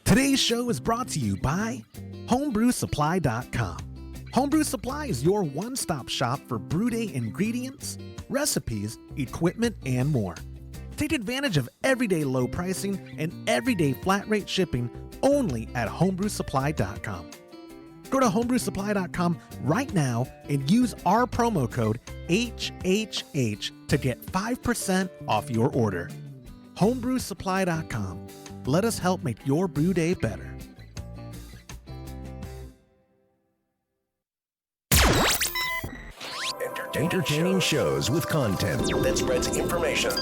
Today's show is brought to you by HomebrewSupply.com. Homebrew Supply is your one-stop shop for brew day ingredients, recipes, equipment, and more. Take advantage of everyday low pricing and everyday flat rate shipping only at HomebrewSupply.com. Go to HomebrewSupply.com right now and use our promo code HHH to get 5% off your order. HomebrewSupply.com. Let us help make your brew day better. Entertaining shows with content that spreads information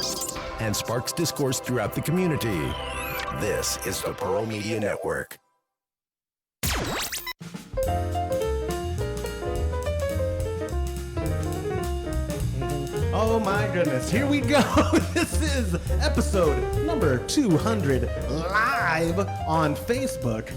and sparks discourse throughout the community. This is the Pearl Media Network. Oh my goodness, here we go. This is episode number 200 live on Facebook.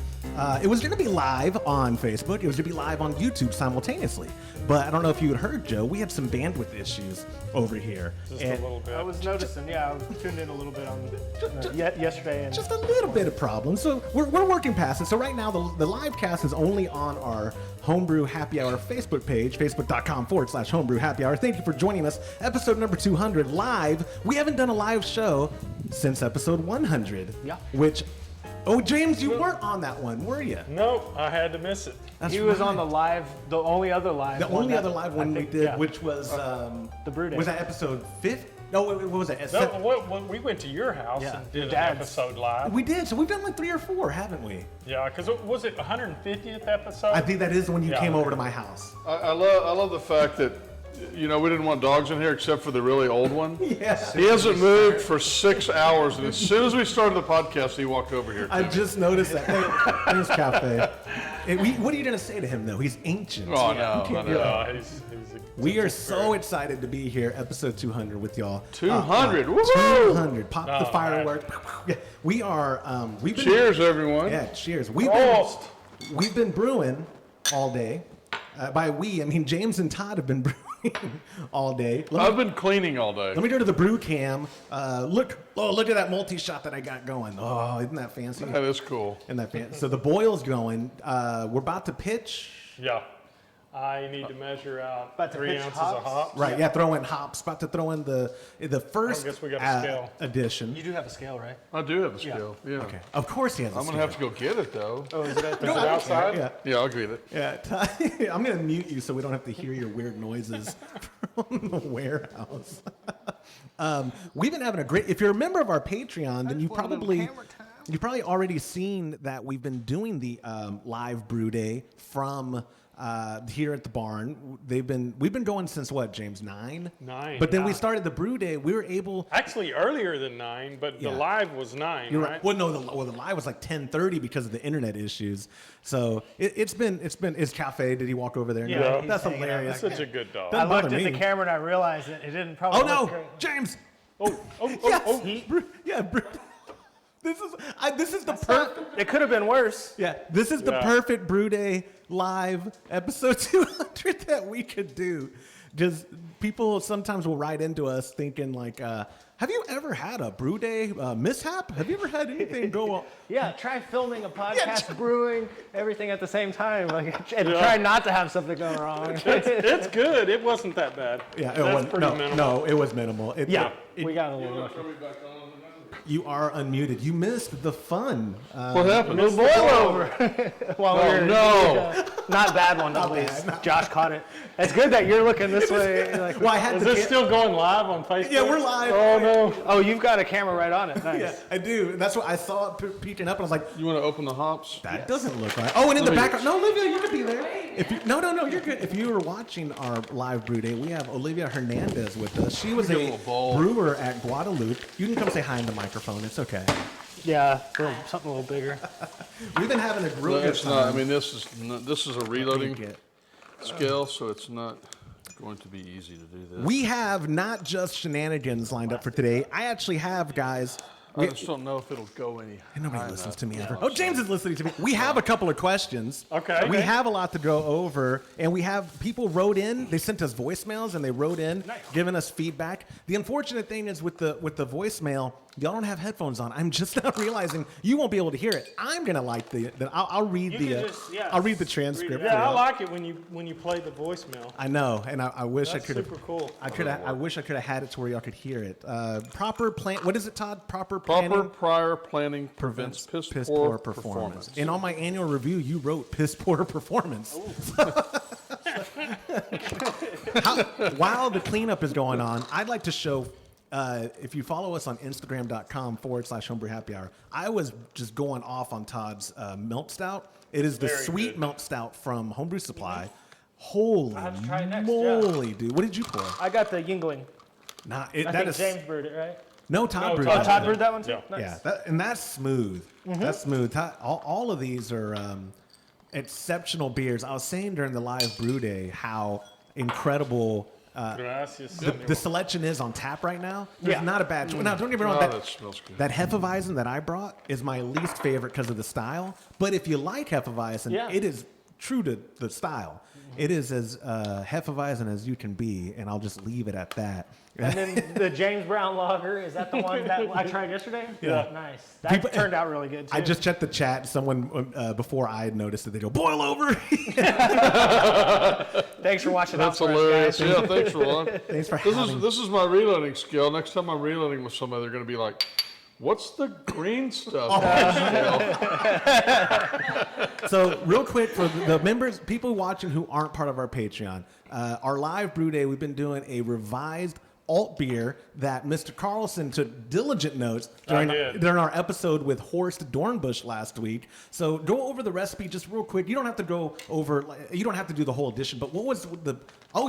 It was going to be live on Facebook. It was going to be live on YouTube simultaneously. But I don't know if you had heard, Joe, we had some bandwidth issues over here. Just a little bit. I was noticing, I was tuned in a little bit on yesterday. And just a little bit of problems. So we're working past it. So right now, the live cast is only on our Homebrew Happy Hour Facebook page, facebook.com/Homebrew Happy Hour. Thank you for joining us. Episode number 200 live. We haven't done a live show since episode 100. Yeah. Which... Oh, James, you weren't on that one, were you? Nope, I had to miss it. He was on the live, the only other live one. The only other live one we did, which was... the Brew Day. Was that episode 5? No, what was it? No, we went to your house and did an episode live. We did, so we've done like 3 or 4, haven't we? Yeah, because was it 150th episode? I think that is when you came over to my house. I love the fact that, we didn't want dogs in here except for the really old one. Yes. He hasn't moved for 6 hours, and as soon as we started the podcast, he walked over here. I just noticed that. Thanks, Cafe. What are you going to say to him, though? He's ancient. Oh, no. We are so excited to be here, episode 200 with y'all. 200, woohoo! 200. Pop the fireworks. Yeah, we are. Cheers, everyone. Yeah, cheers. We've been brewing all day. By we, I mean James and Todd have been brewing all day. I've been cleaning all day. Let me go to the brew cam. Look at that multi-shot that I got going. Oh, isn't that fancy? That is cool. Isn't that fancy? So the boil's going. We're about to pitch. Yeah. I need to measure out 3 ounces of hops. Right, throw in hops. About to throw in the first I guess we got a scale. edition. You do have a scale, right? I do have a scale, yeah. Okay. Of course he has a I'm scale. going to have to go get it, though. Oh, is it outside? Yeah. Yeah, I'll get it. Yeah, I'm going to mute you so we don't have to hear your weird noises from the warehouse. We've been having a great... If you're a member of our Patreon, then you've probably already seen that we've been doing the live brew day from... here at the barn. We've been going since what, James? 9? 9. But then we started the brew day. We were able actually earlier than 9, but the live was 9. You're right. Well, no, the live was like 10:30 because of the internet issues. So it's Cafe. Did he walk over there? Yeah, no, that's hanging out hilarious. Such a good dog. I looked at the camera and I realized that it didn't probably. Oh no, look great. James! Yes. This is the perfect. It could have been worse. Yeah, this is the perfect brew day live episode 200 that we could do. Just people sometimes will write into us thinking like, have you ever had a brew day mishap? Have you ever had anything go on? Yeah, try filming a podcast, brewing, everything at the same time, try not to have something going wrong. It's good. It wasn't that bad. Yeah, That's pretty minimal. No, it was minimal. We got a little rough. You are unmuted. You missed the fun. What happened? The boil over. Not bad one, at least. Josh caught it. It's good that you're looking this way. Is this still going live on Facebook? Yeah, we're live. Oh, no. Oh, you've got a camera right on it. Nice. Yeah, I do. That's what I saw it peeking up, and I was like, You want to open the hops? that doesn't look right. Oh, and in the background. No, Olivia, you could be there. No, you're good. If you were watching our live brew day, we have Olivia Hernandez with us. She was a brewer at Guadalupe. You can come say hi in the microphone. It's okay. Yeah, something a little bigger. We've been having a real good time. Not. I mean, this is a reloading scale, so it's not going to be easy to do this. We have not just shenanigans lined up for today. I actually have, guys. I just don't know if it'll go any. Nobody listens to me ever. Oh, James is listening to me. We have a couple of questions. Okay. We have a lot to go over, and we have people wrote in. They sent us voicemails, and they wrote in, giving us feedback. The unfortunate thing is with the voicemail, Y'all don't have headphones on. I'm just now realizing you won't be able to hear it. I'm gonna like I'll read I'll read the transcript. Yeah, I like it when you play the voicemail. I know, and I wish That's I could have. super cool. I wish I could have had it to where y'all could hear it. Proper plan. What is it, Todd? Proper prior planning prevents piss poor performance. And on my annual review, you wrote piss poor performance. While the cleanup is going on, I'd like to show. If you follow us on Instagram.com/Homebrew Happy Hour, I was just going off on Todd's Malt Stout. It is the Very sweet good. Malt Stout from Homebrew Supply. Holy I'll have to try it next, moly, dude! What did you pour? I got the Yingling. Nah, I think James brewed it, right? No, Todd brewed Todd it. Todd brewed that one too? Yeah. Nice. Yeah, and that's smooth. That's smooth. All of these are exceptional beers. I was saying during the live brew day how incredible Gracias. the selection is on tap right now. There's not a bad choice. Now, don't get me wrong. Oh, that that smells good. That Hefeweizen that I brought is my least favorite because of the style. But if you like Hefeweizen, it is true to the style. It is as Hefeweizen as you can be, and I'll just leave it at that. And then the James Brown Lager, is that the one that I tried yesterday? Yeah. Nice. That turned out really good, too. I just checked the chat. Someone, before I had noticed it, they go, boil over. Thanks for watching That's out for hilarious. us, guys. Yeah, thanks for one. Thanks for This having is my reloading skill. Next time I'm reloading with somebody, they're going to be like, "What's the green stuff?" on the scale?" So real quick for the members, people watching who aren't part of our Patreon, our live brew day, we've been doing a revised alt beer that Mr. Carlson took diligent notes during our episode with Horst Dornbush last week. So go over the recipe just real quick. You don't have to go over, you don't have to do the whole edition, but what was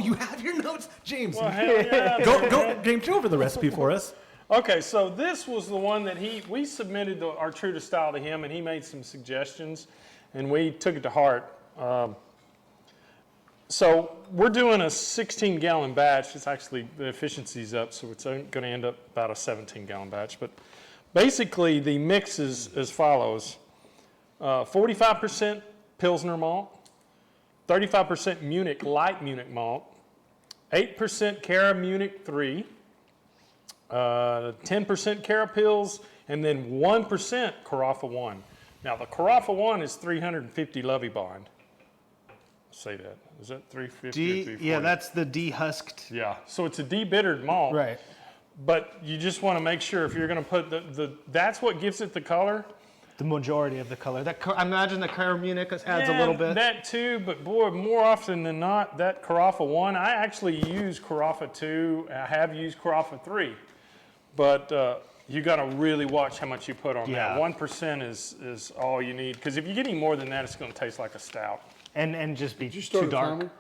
you have your notes? James, Well, hell yeah, go James, go over the recipe for us. Okay, so this was the one that we submitted our true to style to him, and he made some suggestions, and we took it to heart. So we're doing a 16-gallon batch. It's actually, the efficiency's up, so it's going to end up about a 17-gallon batch. But basically, the mix is as follows. 45% Pilsner malt, 35% light Munich malt, 8% Cara Munich 3, 10% Cara Pils, and then 1% Karafa 1. Now, the Karafa 1 is 350 Lovey Bond. Say that. Is that 350 or 340? Yeah, that's the dehusked. Yeah, so it's a debittered malt. Right. But you just want to make sure if you're going to put that's what gives it the color. The majority of the color. I imagine the Cara Munich adds a little bit. That too, but boy, more often than not, that Karafa 1, I actually use Karafa 2, I have used Karafa 3. But you got to really watch how much you put on that. 1% is all you need, because if you get any more than that, it's going to taste like a stout. And just be Did you start too a dark. timer?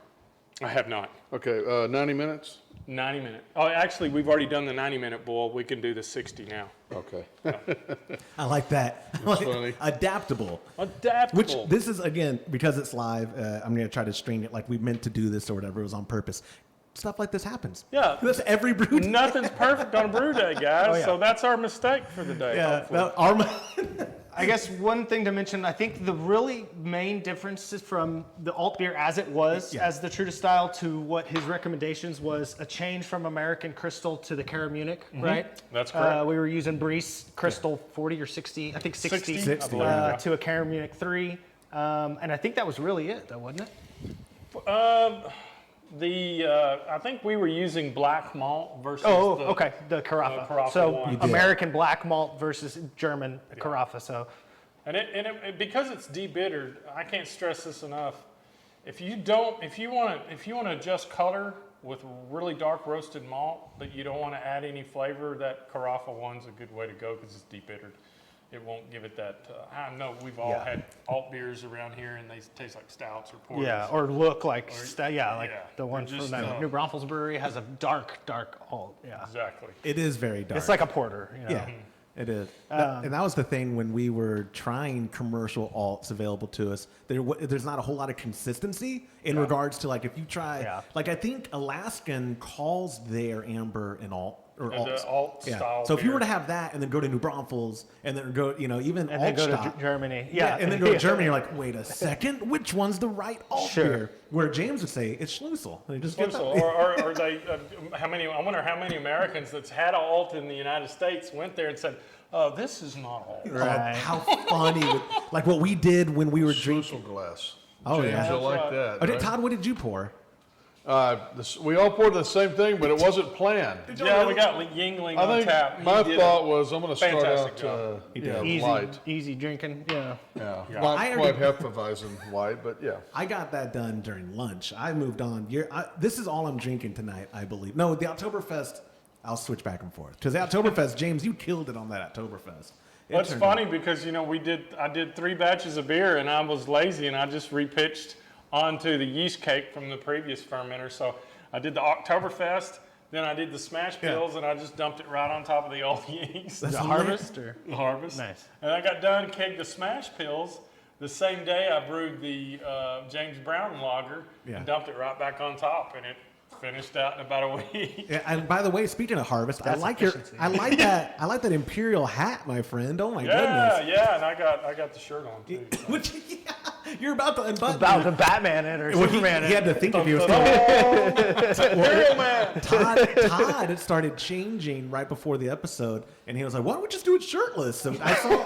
I have not. Okay, 90 minutes. 90 minute. Oh, actually, we've already done the 90-minute boil. We can do the 60 now. Okay. I like that. funny. Adaptable. Adaptable. Which this is, again, because it's live, I'm going to try to string it like we meant to do this or whatever. It was on purpose. Stuff like this happens. Yeah. That's every brew day. Nothing's perfect on a brew day, guys. So that's our mistake for the day. Yeah. hopefully. I guess one thing to mention, I think the really main differences from the alt beer as it was, as the true to style, to what his recommendations was a change from American Crystal to the Cara Munich, right? That's correct. We were using Breeze Crystal 40 or 60, I think 60, 60, to a Cara Munich 3. And I think that was really it, though, wasn't it? I think we were using black malt versus the Karafa. Karafa So one. American black malt versus German Karafa. So, And it because it's debittered, I can't stress this enough. If you want to adjust color with really dark roasted malt, but you don't want to add any flavor, that Karafa one's a good way to go because it's debittered. It won't give it that. I know we've all had alt beers around here, and they taste like stouts or porters. yeah, or look like, the one just, from that New Braunfels Brewery has a dark alt. Yeah. Exactly. It is very dark. It's like a porter. You know? Yeah, it is. And that was the thing when we were trying commercial alts available to us. There's not a whole lot of consistency in regards to, like, if you try, like, I think Alaskan calls their amber an alt. or The alt style. So if you beer. were to have that and then go to New Braunfels and then go, even And then go to Altstadt, Germany. and then go to Germany, you're like, wait a second, which one's the right alt Sure. beer? Where James would say it's Schlüssel. And he just gets Schlüssel, or they, I wonder how many Americans that's had an alt in the United States went there and said, oh, this is not alt. Right. How funny, like what we did when we were drinking. Schlüssel glass. Oh, James, yeah. you'll like That's that. Okay, right? Todd, what did you pour? We all poured the same thing, but it wasn't planned. Yeah, we got Yingling I on think tap. my He did thought was I'm going to start fantastic out job. light. Easy drinking. Yeah. Yeah, I not already- quite Hefeweizen light, but yeah. I got that done during lunch. I moved on. This is all I'm drinking tonight, I believe. No, the Oktoberfest, I'll switch back and forth. Because the Oktoberfest, James, you killed it on that Oktoberfest. Well, it's funny because I did 3 batches of beer and I was lazy and I just repitched onto the yeast cake from the previous fermenter. So I did the Oktoberfest, then I did the smash bills, and I just dumped it right on top of the old yeast. That's The hilarious. harvest or The harvest. Nice. And I got done kegged the smash pills. The same day I brewed the James Brown lager and dumped it right back on top, and it finished out in about a week. Yeah, and by the way, speaking of harvest, That's I like that. I like that imperial hat, my friend. Oh my goodness! Yeah, and I got the shirt on too. so. Which, you're about to unbutton. about the Batman it or Well, Superman he had to think if he was Imperial Man. Todd. It started changing right before the episode, and he was like, "Why don't we just do it shirtless?" So I saw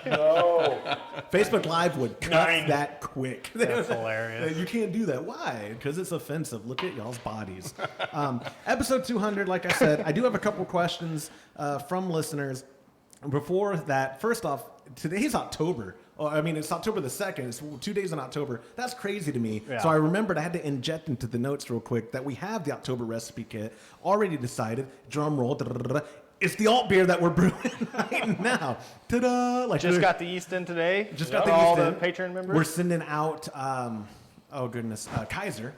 No. Facebook Live would cut Nine. that quick. That's hilarious. You can't do that. Why? Because it's offensive. Look at y'all's bodies. Episode 200, like I said, I do have a couple questions from listeners. Before that, first off, today's October. Oh, I mean, it's October the 2nd. It's 2 days in October. That's crazy to me. Yeah. So I remembered I had to inject into the notes real quick that we have the October recipe kit already decided. Drum roll. It's the alt beer that we're brewing right now. Ta-da! Like Just got the yeast in today. Just got For the all yeast the in. Patreon members. We're sending out, Kaiser.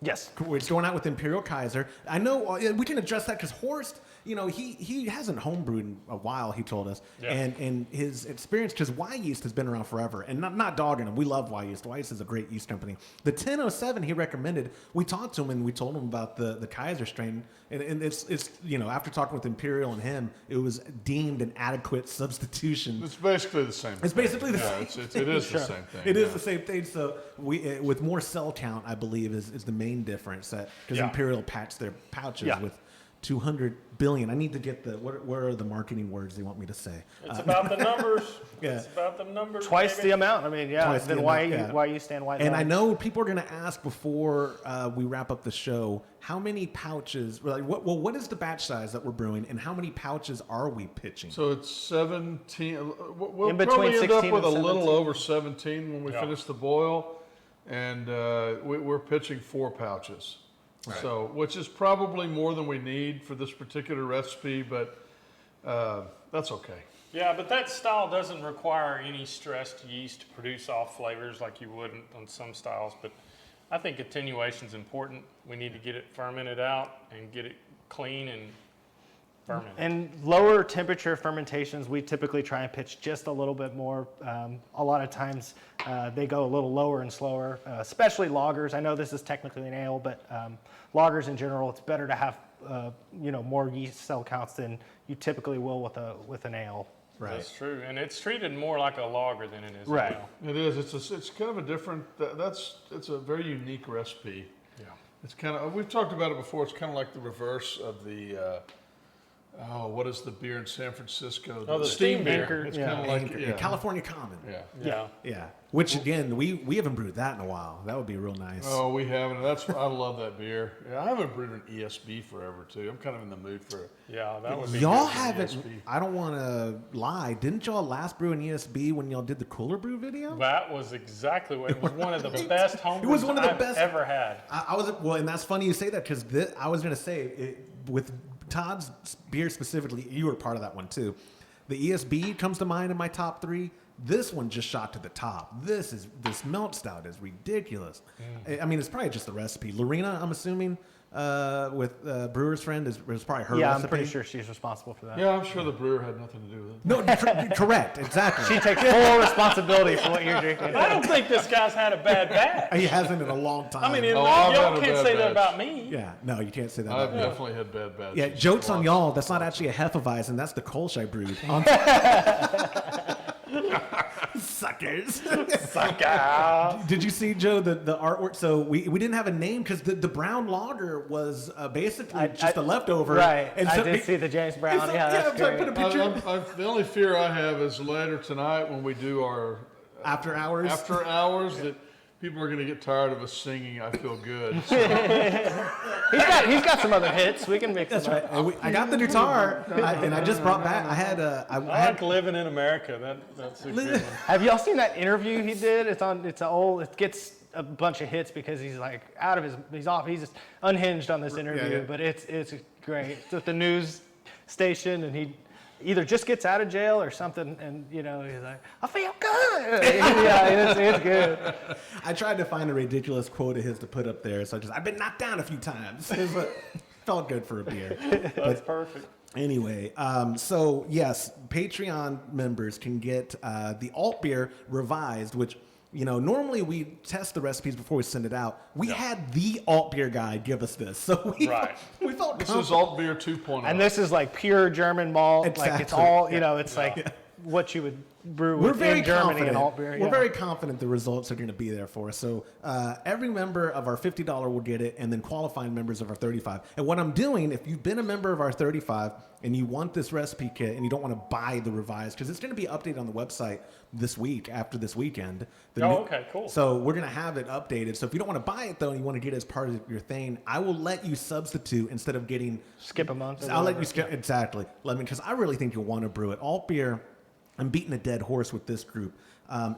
Yes. We're going out with Imperial Kaiser. I know we can address that because Horst, he hasn't homebrewed in a while, he told us. Yeah. And his experience, because Y yeast has been around forever. And not dogging him. We love Y yeast. Y yeast is a great yeast company. The 1007 he recommended, we talked to him and we told him about the Kaiser strain. And it's after talking with Imperial and him, it was deemed an adequate substitution. It's basically the same. It's basically the same. It is the same thing. It is the same thing. So we, with more cell count, I believe, is the main difference. That because Yeah. Imperial patched their pouches Yeah. with 200 billion. I need to get what are the marketing words they want me to say? It's about the numbers. Yeah. It's about the numbers. Twice baby. the amount. I mean, yeah. Twice Then the why amount, yeah. why you stand white? And line? I know people are going to ask before we wrap up the show, how many pouches? What is the batch size that we're brewing, and how many pouches are we pitching? So it's 17. We'll In between probably end up 16 with a and little 17. over 17 when we Yeah. finish the boil, and we're pitching 4 pouches. So, which is probably more than we need for this particular recipe, but that's okay. Yeah, but that style doesn't require any stressed yeast to produce off flavors like you would on some styles. But I think attenuation is important. We need to get it fermented out and get it clean and fermented. And lower temperature fermentations, we typically try and pitch just a little bit more. A lot of times they go a little lower and slower, especially lagers. I know this is technically an ale, but lagers in general, it's better to have more yeast cell counts than you typically will with an ale. Right. That's true, and it's treated more like a lager than it is a Right. ale. It is. It's kind of a different. It's a very unique recipe. Yeah. It's kind of. We've talked about it before. It's kind of like the reverse of the. What is the beer in San Francisco? Oh, the steam beer. Anchor, It's yeah. kind of like Anchor, California Common. Yeah. Yeah. Which again, we haven't brewed that in a while. That would be real nice. Oh, we haven't. I love that beer. Yeah, I haven't brewed an ESB forever too. I'm kind of in the mood for. Yeah, that would be Y'all good for haven't. ESB. I don't want to lie. Didn't y'all last brew an ESB when y'all did the Cooler Brew video? That was exactly what it was. One of the best homebrews It was one of the I've best- ever had. I was well, and that's funny you say that because I was going to say with Todd's beer specifically, you were part of that one too. The ESB comes to mind in my top 3. This one just shot to the top. This Malt Stout is ridiculous. I mean, it's probably just the recipe. Lorena, I'm assuming, with Brewer's friend, was probably her recipe. I'm pretty sure she's responsible for that. Yeah, I'm sure the brewer had nothing to do with it. No, correct, exactly. She takes full responsibility for what you're drinking. I don't think this guy's had a bad batch. He hasn't in a long time. I mean, I've y'all had a can't bad say that batch. about me. yeah, no, you can't say that. I've definitely had bad batches. Yeah, jokes on y'all. That's not actually a Hefeweizen. That's the Kolsch I brewed. Suckers. Sucker. Did you see, Joe, the artwork? So we didn't have a name because the brown lager was basically just a leftover. Right. And I so did see the James Brown. so- Yeah, that's so I great. put a picture The only fear I have is later tonight when we do our after hours. after hours that people are going to get tired of us singing. I feel good. He's got some other hits. We can mix That's them right. up. And I got the guitar, and I just brought back. I had I like living in America. That's a good one. Have y'all seen that interview he did? It gets a bunch of hits because he's like he's just unhinged on this interview, yeah. but it's great. It's at the news station, and he either just gets out of jail or something, and he's like, I feel good. Yeah, it's good. I tried to find a ridiculous quote of his to put up there, so I've been knocked down a few times. Felt good for a beer. That's perfect. Anyway, so yes, Patreon members can get the alt beer revised, which, normally we test the recipes before we send it out. We had the alt beer guy give us this, so we felt This is alt beer 2.0. And this is like pure German malt. Exactly. Like it's all, it's like what you would brew We're with very in Germany confident. and alt beer. We're yeah. very confident the results are going to be there for us. So every member of our $50 will get it, and then qualifying members of our $35. And what I'm doing, if you've been a member of our $35 and you want this recipe kit and you don't want to buy the revised, because it's going to be updated on the website this week after this weekend. Okay, cool. So we're going to have it updated. So if you don't want to buy it though, and you want to get it as part of your thing, I will let you substitute instead of getting Skip a month. or I'll let whatever. you skip exactly. Let me, because I really think you'll want to brew it. Alt beer, I'm beating a dead horse with this group.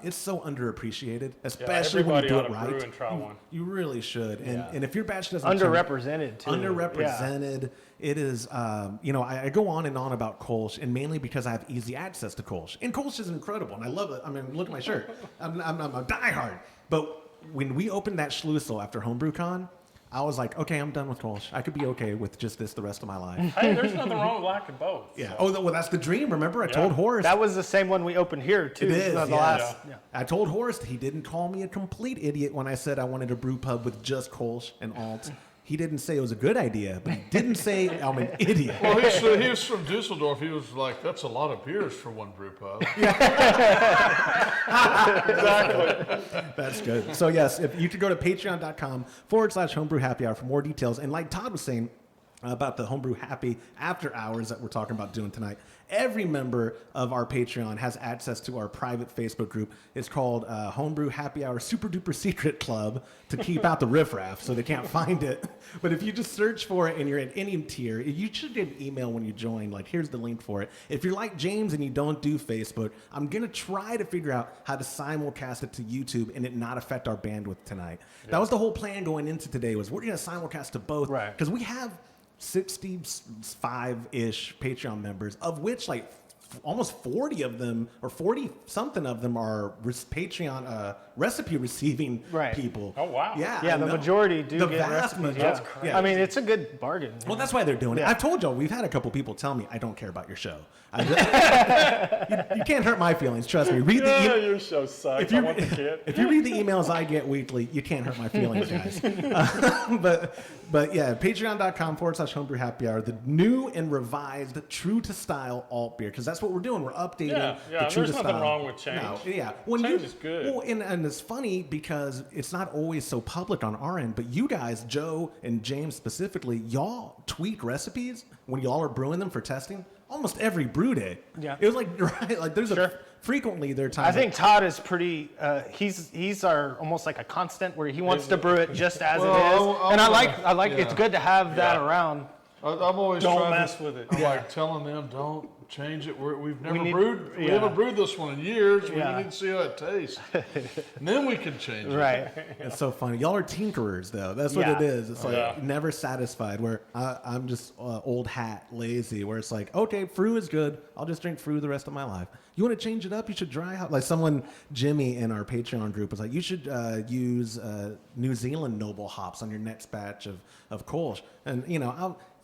It's so underappreciated, especially when you do it Everybody ought to brew right. and try one. You really should. And if your batch doesn't Underrepresented too. underrepresented, it is. I go on and on about Kolsch, and mainly because I have easy access to Kolsch. And Kolsch is incredible, and I love it. I mean, look at my shirt. I'm a diehard. But when we opened that Schlussel after HomebrewCon, I was like, okay, I'm done with Kolsch. I could be okay with just this the rest of my life. Hey, there's nothing wrong with liking both. Yeah. So. Oh, well, that's the dream. Remember, I told Horace. That was the same one we opened here too. It is. The Yeah. last. Yeah. I told Horace he didn't call me a complete idiot when I said I wanted a brew pub with just Kolsch and alt. He didn't say it was a good idea, but he didn't say I'm an idiot. Well, he was from Dusseldorf. He was like, that's a lot of beers for one brew pub. That's good. So yes, if you could go to patreon.com/homebrew happy hour for more details. And like Todd was saying about the Homebrew Happy after hours that we're talking about doing tonight, every member of our Patreon has access to our private Facebook group. It's called Homebrew Happy Hour Super Duper Secret Club to keep out the riffraff so they can't find it. But if you just search for it and you're at any tier, you should get an email when you join. Like, here's the link for it. If you're like James and you don't do Facebook, I'm going to try to figure out how to simulcast it to YouTube and it not affect our bandwidth tonight. Yeah. That was the whole plan going into today, was we're going to simulcast to both. Right. Because we have 65-ish Patreon members, of which like almost 40 of them, or 40 something of them, are Patreon recipe receiving people. Oh wow! Yeah, the majority do the get vast recipes. majority. Yeah. I mean, it's a good bargain. Well, that's why they're doing it. I've told y'all, we've had a couple people tell me I don't care about your show. You can't hurt my feelings. Trust me. Read the your show sucks. I want the kid. If you read the emails I get weekly, you can't hurt my feelings, guys. But yeah, patreon.com/homebrew happy hour, the new and revised true to style alt beer, because that's what we're doing. We're updating the true to there's style. nothing wrong with change. No, yeah. Change is good. Well, and it's funny because it's not always so public on our end, but you guys, Joe and James specifically, y'all tweak recipes when y'all are brewing them for testing almost every brew day. Yeah. It was like, right, like there's frequently there are times. I think Todd is pretty. He's our almost like a constant where he wants to brew it just as it is, and I like. It's good to have that around. I'm always Don't trying mess to, with it. I'm like telling them, don't change it. We Yeah. haven't brewed this one in years. Yeah. We need to see how it tastes. And then we can change it. Right. It's so funny. Y'all are tinkerers, though. That's what Yeah. it is. It's like Yeah. never satisfied. Where I'm just old hat, lazy. Where it's like, okay, Froo is good. I'll just drink Froo the rest of my life. You want to change it up? You should dry hop. Like Jimmy in our Patreon group was like, you should use New Zealand noble hops on your next batch of Kolsch. And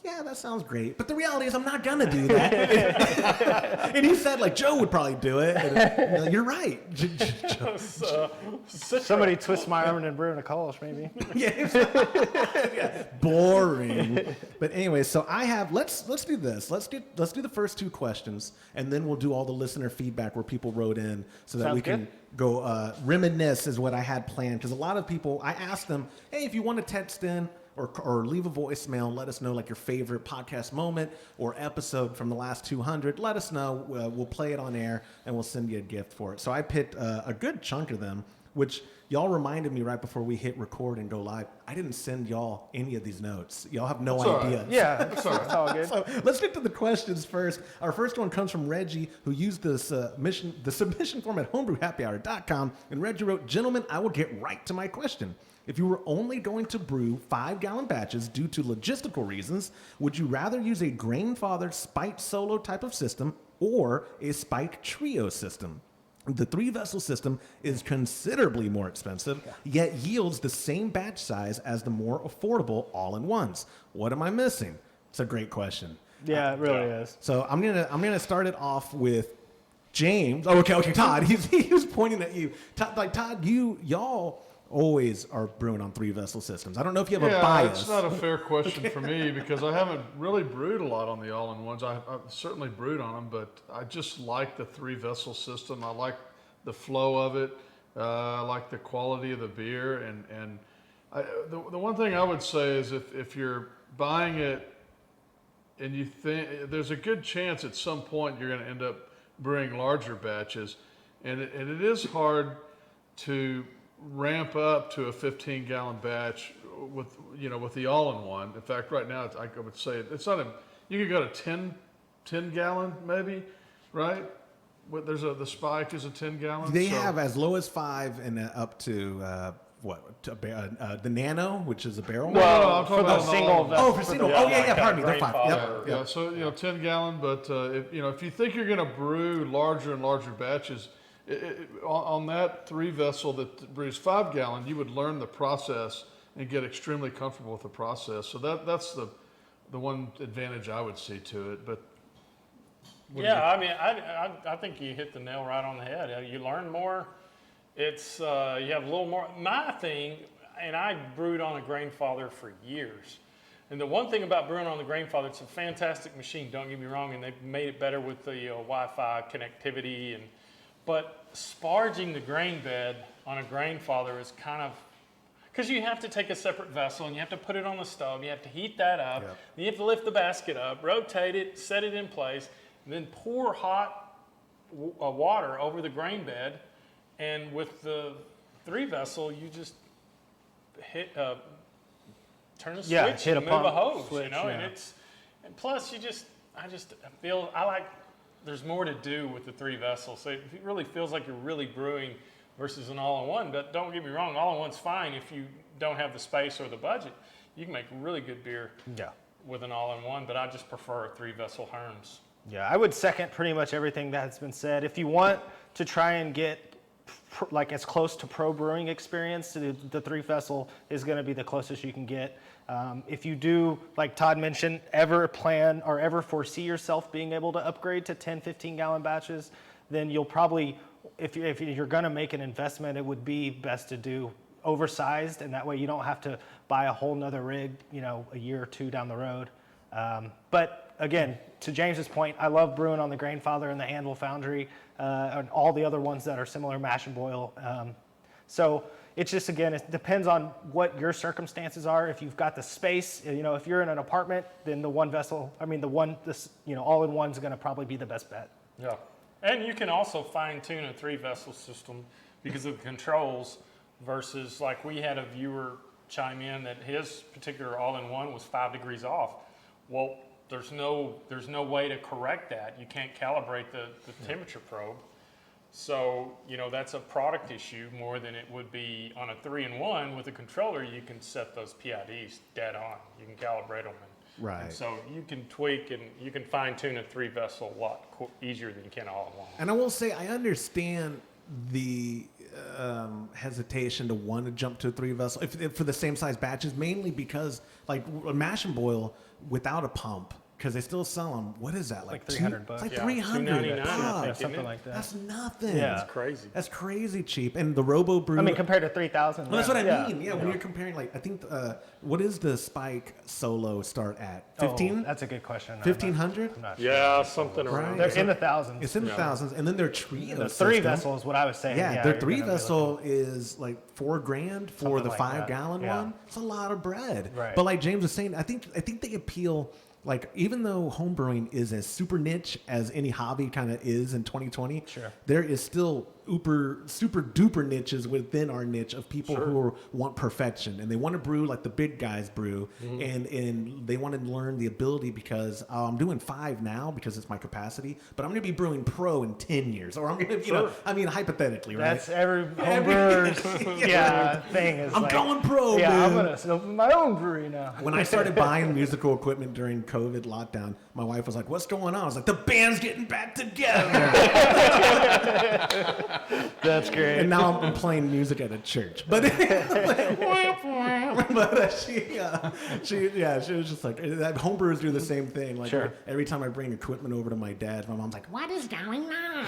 yeah, that sounds great. But the reality is I'm not going to do that. And he said, like, Joe would probably do it. And, you're right. Somebody twist my arm and brew in a Kolsch, maybe. Yeah. Boring. But anyway, so I have, let's do this. Let's do the first two questions, and then we'll do all the listener feedback where people wrote in so that Sounds we can good. go reminisce is what I had planned. Because a lot of people, I asked them, hey, if you want to text in, or leave a voicemail and let us know like your favorite podcast moment or episode from the last 200. Let us know. We'll play it on air and we'll send you a gift for it. So I picked a good chunk of them, which y'all reminded me right before we hit record and go live. I didn't send y'all any of these notes. Y'all have no idea. Yeah, it's all good. So let's get to the questions first. Our first one comes from Reggie, who used the submission form at homebrewhappyhour.com. And Reggie wrote, "Gentlemen, I will get right to my question. If you were only going to brew 5-gallon batches due to logistical reasons, would you rather use a grain-fathered spiked solo type of system or a spiked trio system? The 3-vessel system is considerably more expensive, yet yields the same batch size as the more affordable all-in-ones. What am I missing?" It's a great question. Yeah, it really is. So I'm gonna start it off with James. Oh, okay, Todd. He was pointing at you. Todd, y'all always are brewing on 3-vessel systems. I don't know if you have a bias. It's not a fair question for me because I haven't really brewed a lot on the all-in-ones. I've certainly brewed on them, but I just like the 3-vessel system. I like the flow of it. I like the quality of the beer. And the one thing I would say is if you're buying it and you think there's a good chance at some point you're going to end up brewing larger batches, and it is hard to ramp up to a 15-gallon batch with the all-in-one. In fact, right now I would say it's not you could go to 10-gallon maybe, right? The spike is a 10-gallon. They have as low as 5 and up to the Nano, which is a barrel. Well, I'm talking for the about single vessel. Oh, for single. Yeah, Oh, yeah, pardon me. They're 5. grandfather. Yep. Yeah, so 10-gallon, but if you think you're going to brew larger and larger batches, on that 3-vessel that brews 5-gallon, you would learn the process and get extremely comfortable with the process. So that's the one advantage I would see to it. But I mean, I think you hit the nail right on the head. You learn more. It's you have a little more. My thing, and I brewed on a Grainfather for years. And the one thing about brewing on the Grainfather, it's a fantastic machine. Don't get me wrong, and they've made it better with the Wi-Fi connectivity. But sparging the grain bed on a Grainfather is kind of, because you have to take a separate vessel and you have to put it on the stove. You have to heat that up. Yep. You have to lift the basket up, rotate it, set it in place, and then pour hot water over the grain bed. And with the 3-vessel, you just hit turn a switch hit and a move a pump hose, switch, and plus I feel I like there's more to do with the 3-vessel. So it really feels like you're really brewing versus an all-in-one. But don't get me wrong, all-in-one's fine if you don't have the space or the budget. You can make really good beer with an all-in-one, but I just prefer a 3-vessel Herms. Yeah, I would second pretty much everything that's been said. If you want to try and get like as close to pro brewing experience, the 3-vessel is going to be the closest you can get. If you do, like Todd mentioned, ever plan or ever foresee yourself being able to upgrade to 10, 15-gallon batches, then you'll probably, if you're going to make an investment, it would be best to do oversized, and that way you don't have to buy a whole nother rig, a year or two down the road. But again, to James's point, I love brewing on the Grainfather and the Anvil Foundry and all the other ones that are similar, mash and boil. So it's just, again, it depends on what your circumstances are. If you've got the space, if you're in an apartment, then the all-in-one is going to probably be the best bet. Yeah. And you can also fine-tune a 3-vessel system because of the controls versus, like, we had a viewer chime in that his particular all-in-one was 5 degrees off. Well, there's no way to correct that. You can't calibrate the temperature probe. So, that's a product issue more than it would be on a 3-in-1. With a controller, you can set those PIDs dead on. You can calibrate them. Right. And so you can tweak and you can fine tune a 3-vessel a lot easier than you can all in one. And I will say, I understand the hesitation to want to jump to a 3-vessel if for the same size batches, mainly because like a mash and boil without a pump, because they still sell them. What is that? Like $300. It's like Yeah, $300. $299, Something like that. That's nothing. Yeah. It's crazy. That's crazy cheap. And the Robo Brew. I mean, compared to 3,000. Well, that's what I mean. Yeah, when you're comparing, like, I think, what is the Spike Solo start at? 15? That's a good question. 1,500? I'm not sure. Yeah, something Right. around They're there. in the thousands. It's in the thousands. And then their trio The system. 3-vessel is what I was saying. Yeah, you're their gonna be 3-vessel is like $4,000 for Something the like 5-gallon that. Yeah. one. It's a lot of bread. Right. But like James was saying, I think they appeal. Like, even though homebrewing is as super niche as any hobby kind of is in 2020, Sure. there is still super duper niches within our niche of people who want perfection, and they want to brew like the big guys brew, and they want to learn the ability, because I'm doing 5 now because it's my capacity, but I'm going to be brewing pro in 10 years, or I'm going to, I mean, hypothetically, right? That's every homebrewer's thing. Is I'm like, going pro, yeah, man. I'm going to open my own brewery now. When I started buying musical equipment during COVID lockdown, my wife was like, "What's going on?" I was like, "The band's getting back together." That's great. And now I'm playing music at a church. But she was just like, homebrewers do the same thing. Like, Sure. every time I bring equipment over to my dad, my mom's like, What is going on?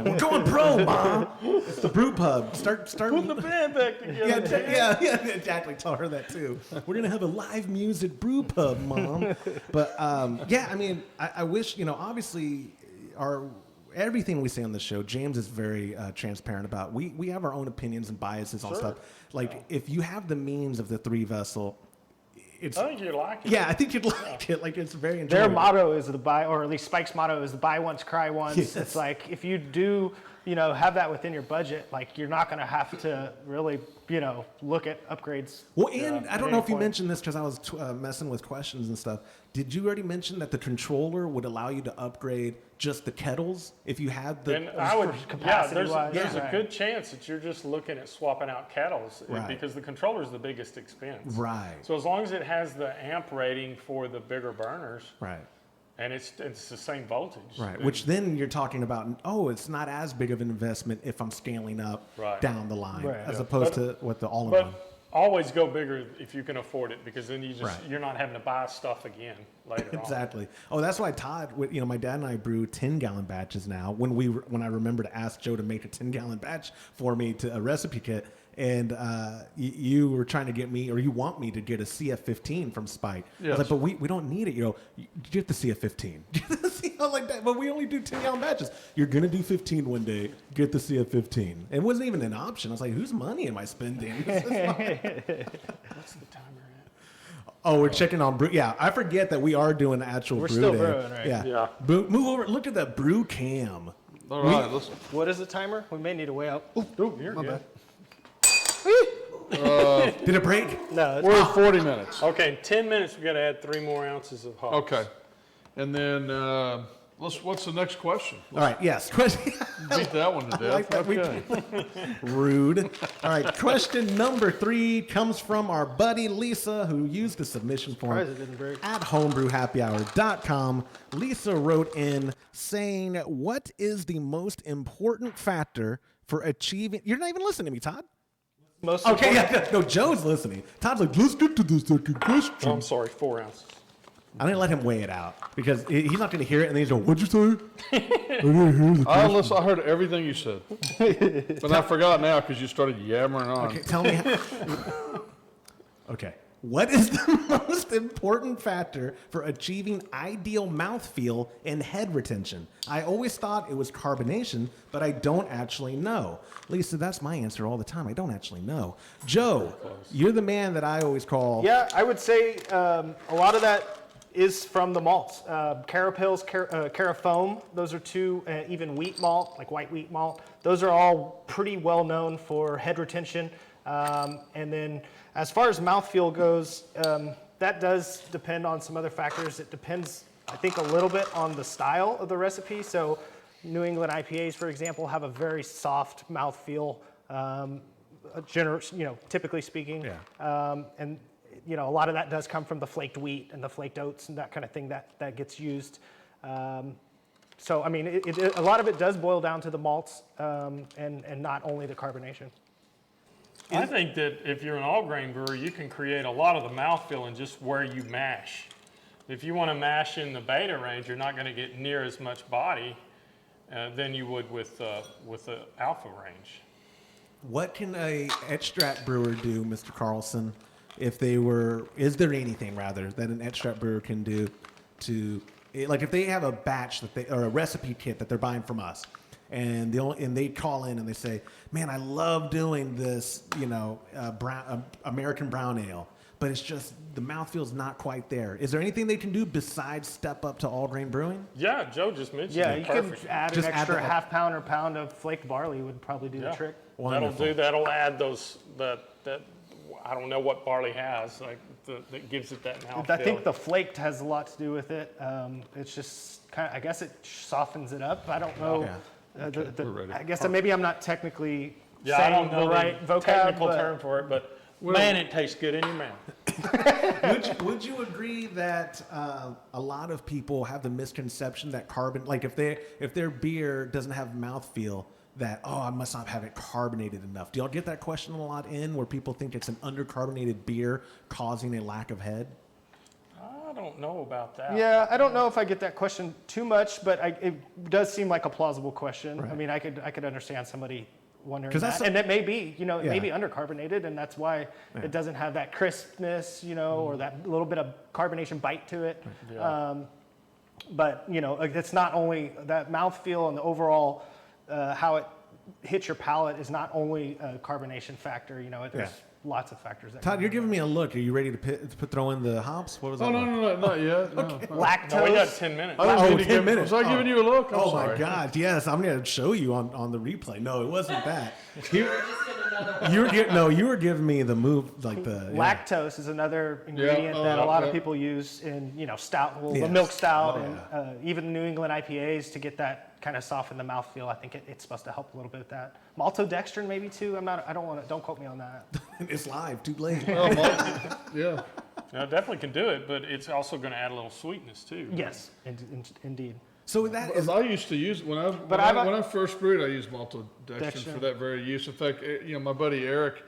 "We're going pro, Mom. It's the brew pub. Start Putting the band back together. yeah, exactly. Tell her that too. We're gonna have a live music brew pub, Mom." But I mean, I wish, obviously, everything we say on the show, James is very transparent about. We have our own opinions and biases on stuff. Like, if you have the means of the 3-vessel, it's. I think you like it. Yeah, I think you'd like it. Like, it's very Their enjoyable. motto is the buy, or at least Spike's motto is the buy once, cry once. Yes. It's like, if you do, have that within your budget, like, you're not going to have to really, look at upgrades. Well, and I at don't know any if you point. mentioned this because I was messing with questions and stuff. Did you already mention that the controller would allow you to upgrade just the kettles if you had the? And I would, capacity-wise, there's yeah. a good chance that you're just looking at swapping out kettles Right. because the controller is the biggest expense. Right. So as long as it has the amp rating for the bigger burners, Right. and it's the same voltage. Right, then- which then you're talking about, it's not as big of an investment if I'm scaling up Right. down the line, Right. as Yeah. opposed to what the all-in-one. But always go bigger if you can afford it, because then Right. you're not having to buy stuff again later on. Exactly. Oh, that's why Todd, my dad and I brew 10-gallon batches now. When I remember to ask Joe to make a 10-gallon batch for me to a recipe kit, and you were trying to get me, or you want me to get a CF15 from Spike. I was Yes. like, but we don't need it. You get the CF15. Like that. But we only do 10-gallon batches. You're gonna do 15 one day. Get the CF15. It wasn't even an option. I was like, whose money am I spending? What's the timer at? Oh, we're checking on brew. Yeah, I forget that we are doing actual We're brew still day. brewing, right? Yeah. Yeah. Move over. Look at that brew cam. All right, let's. What is the timer? We may need to weigh up. You're good. Did it break? No, We're at 40 minutes. Okay, in 10 minutes we got to add 3 more ounces of hops. Okay, and then what's the next question? All right. Yes. Question. Beat that one to death. like that. Okay. Rude. All right. Question number 3 comes from our buddy Lisa, who used the submission form surprised it didn't break. at homebrewhappyhour.com. Lisa wrote in saying, "What is the most important factor for achieving?" You're not even listening to me, Todd. Most Okay. important- Yeah. No, Joe's listening. Todd's like, "Let's get to this second question." Oh, I'm sorry, 4 ounces. I didn't let him weigh it out because he's not going to hear it, and then he's going, "What'd you say?" I didn't hear the question. I heard everything you said, but I forgot now because you started yammering on. Okay, tell me. Okay. What is the most important factor for achieving ideal mouthfeel and head retention? I always thought it was carbonation, but I don't actually know. Lisa, that's my answer all the time. I don't actually know. Joe, you're the man that I always call. Yeah, I would say a lot of that is from the malts. Carapils, Carafoam, those are 2, even wheat malt, like white wheat malt. Those are all pretty well known for head retention. And then as far as mouthfeel goes, that does depend on some other factors. It depends, I think, a little bit on the style of the recipe. So New England IPAs, for example, have a very soft mouthfeel, typically speaking. Yeah. And a lot of that does come from the flaked wheat and the flaked oats and that kind of thing that gets used. So, I mean, a lot of it does boil down to the malts and not only the carbonation. I think that if you're an all-grain brewer, you can create a lot of the mouthfeel in just where you mash. If you want to mash in the beta range, you're not going to get near as much body than you would with the alpha range. What can a extract brewer do, Mr. Carlson, is there anything rather that an extract brewer can do to, like if they have a batch or a recipe kit that they're buying from us, and they call in and they say, man, I love doing this, American brown ale, but it's just the mouthfeel's not quite there. Is there anything they can do besides step up to all grain brewing? Yeah, Joe just mentioned Yeah, it. you Perfect. can add an extra half pound or pound of flaked barley would probably do the trick. Wonderful. That'll add that I don't know what barley has, that gives it that mouthfeel. I think the flaked has a lot to do with it. It's just kind of, I guess it softens it up. I don't know. Yeah. I guess maybe I'm not technically I saying don't know the right vocab. technical term for it, but man, it tastes good in your mouth. Would you agree that a lot of people have the misconception that if their beer doesn't have mouthfeel, that, I must not have it carbonated enough? Do y'all get that question a lot where people think it's an undercarbonated beer causing a lack of head? I don't know about that. Yeah, I don't know if I get that question too much, but it does seem like a plausible question. Right. I mean, I could understand somebody wondering 'Cause that. And it may be, it may be undercarbonated, and that's why Yeah. it doesn't have that crispness, or that little bit of carbonation bite to it. Yeah. But, it's not only that mouthfeel and the overall, how it hits your palate is not only a carbonation factor, there's lots of factors. Todd, you're giving me a look. Are you ready to throw in the hops? What was that? Oh, no, not yet. No. Lactose. No, we got 10 minutes. I didn't mean to 10 give- minutes. Was I giving you a look? I'm Oh sorry. my God! Yes, I'm going to show you on the replay. No, it wasn't that. You were giving me the move, like the Lactose is another ingredient that a lot of people use in, stout, the Yes. milk stout, Oh, and even New England IPAs to get that kind of soften the mouthfeel. I think it's supposed to help a little bit with that. Maltodextrin maybe too. Don't quote me on that. It's live. Too late. Oh, yeah. No, it definitely can do it, but it's also going to add a little sweetness too. Yes, indeed. So that is. I used to use when I first brewed. I used maltodextrin for that very use. In fact, my buddy Eric,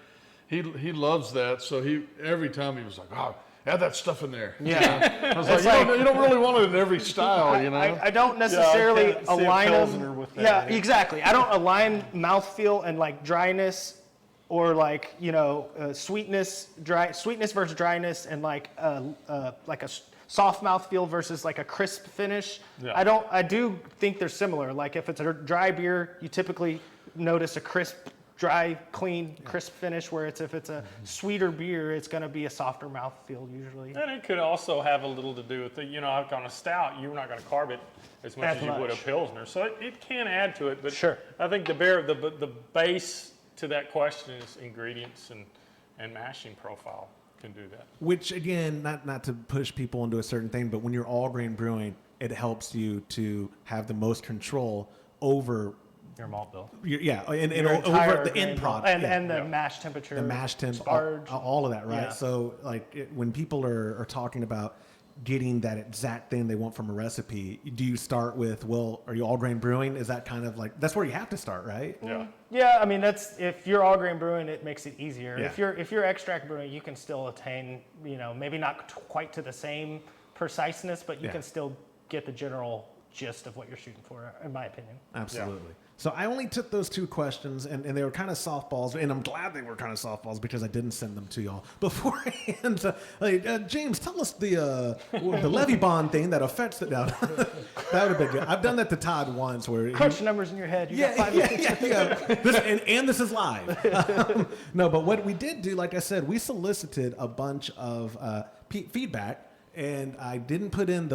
he loves that. So every time he was like, "Oh, add that stuff in there." Yeah, I was like, you don't really want it in every style, I don't necessarily can't see a align Pilsner them. with that. Yeah, exactly. I don't align mouthfeel and like dryness, or like sweetness versus dryness, and like a soft mouthfeel versus like a crisp finish. Yeah. I do think they're similar. Like if it's a dry beer, you typically notice a crisp, dry, clean, crisp finish. Whereas if it's a sweeter beer, it's going to be a softer mouthfeel usually. And it could also have a little to do with the, like on a stout, you're not going to carb it as much as you would a Pilsner. So it can add to it, but Sure. I think the base to that question is ingredients and mashing profile can do that. Which again, not to push people into a certain thing, but when you're all grain brewing, it helps you to have the most control over Your malt bill. and Your over entire the grain end malt. product And the mash temperature. the mash temp, sparge. all of that, right? Yeah. So when people are talking about getting that exact thing they want from a recipe, do you start with, are you all grain brewing? Is that kind of like, that's where you have to start, right? Yeah. Yeah, I mean if you're all grain brewing, it makes it easier. Yeah. If you're extract brewing, you can still attain, maybe not quite to the same preciseness, but you can still get the general gist of what you're shooting for, in my opinion. Absolutely. So I only took those two questions, and they were kind of softballs, and I'm glad they were kind of softballs because I didn't send them to y'all beforehand. James, tell us the levy bond thing that affects it now. That would have been good. I've done that to Todd once, where Crunch the numbers in your head. You got 5 minutes. and this is live. No, but what we did do, like I said, we solicited a bunch of feedback and I didn't put in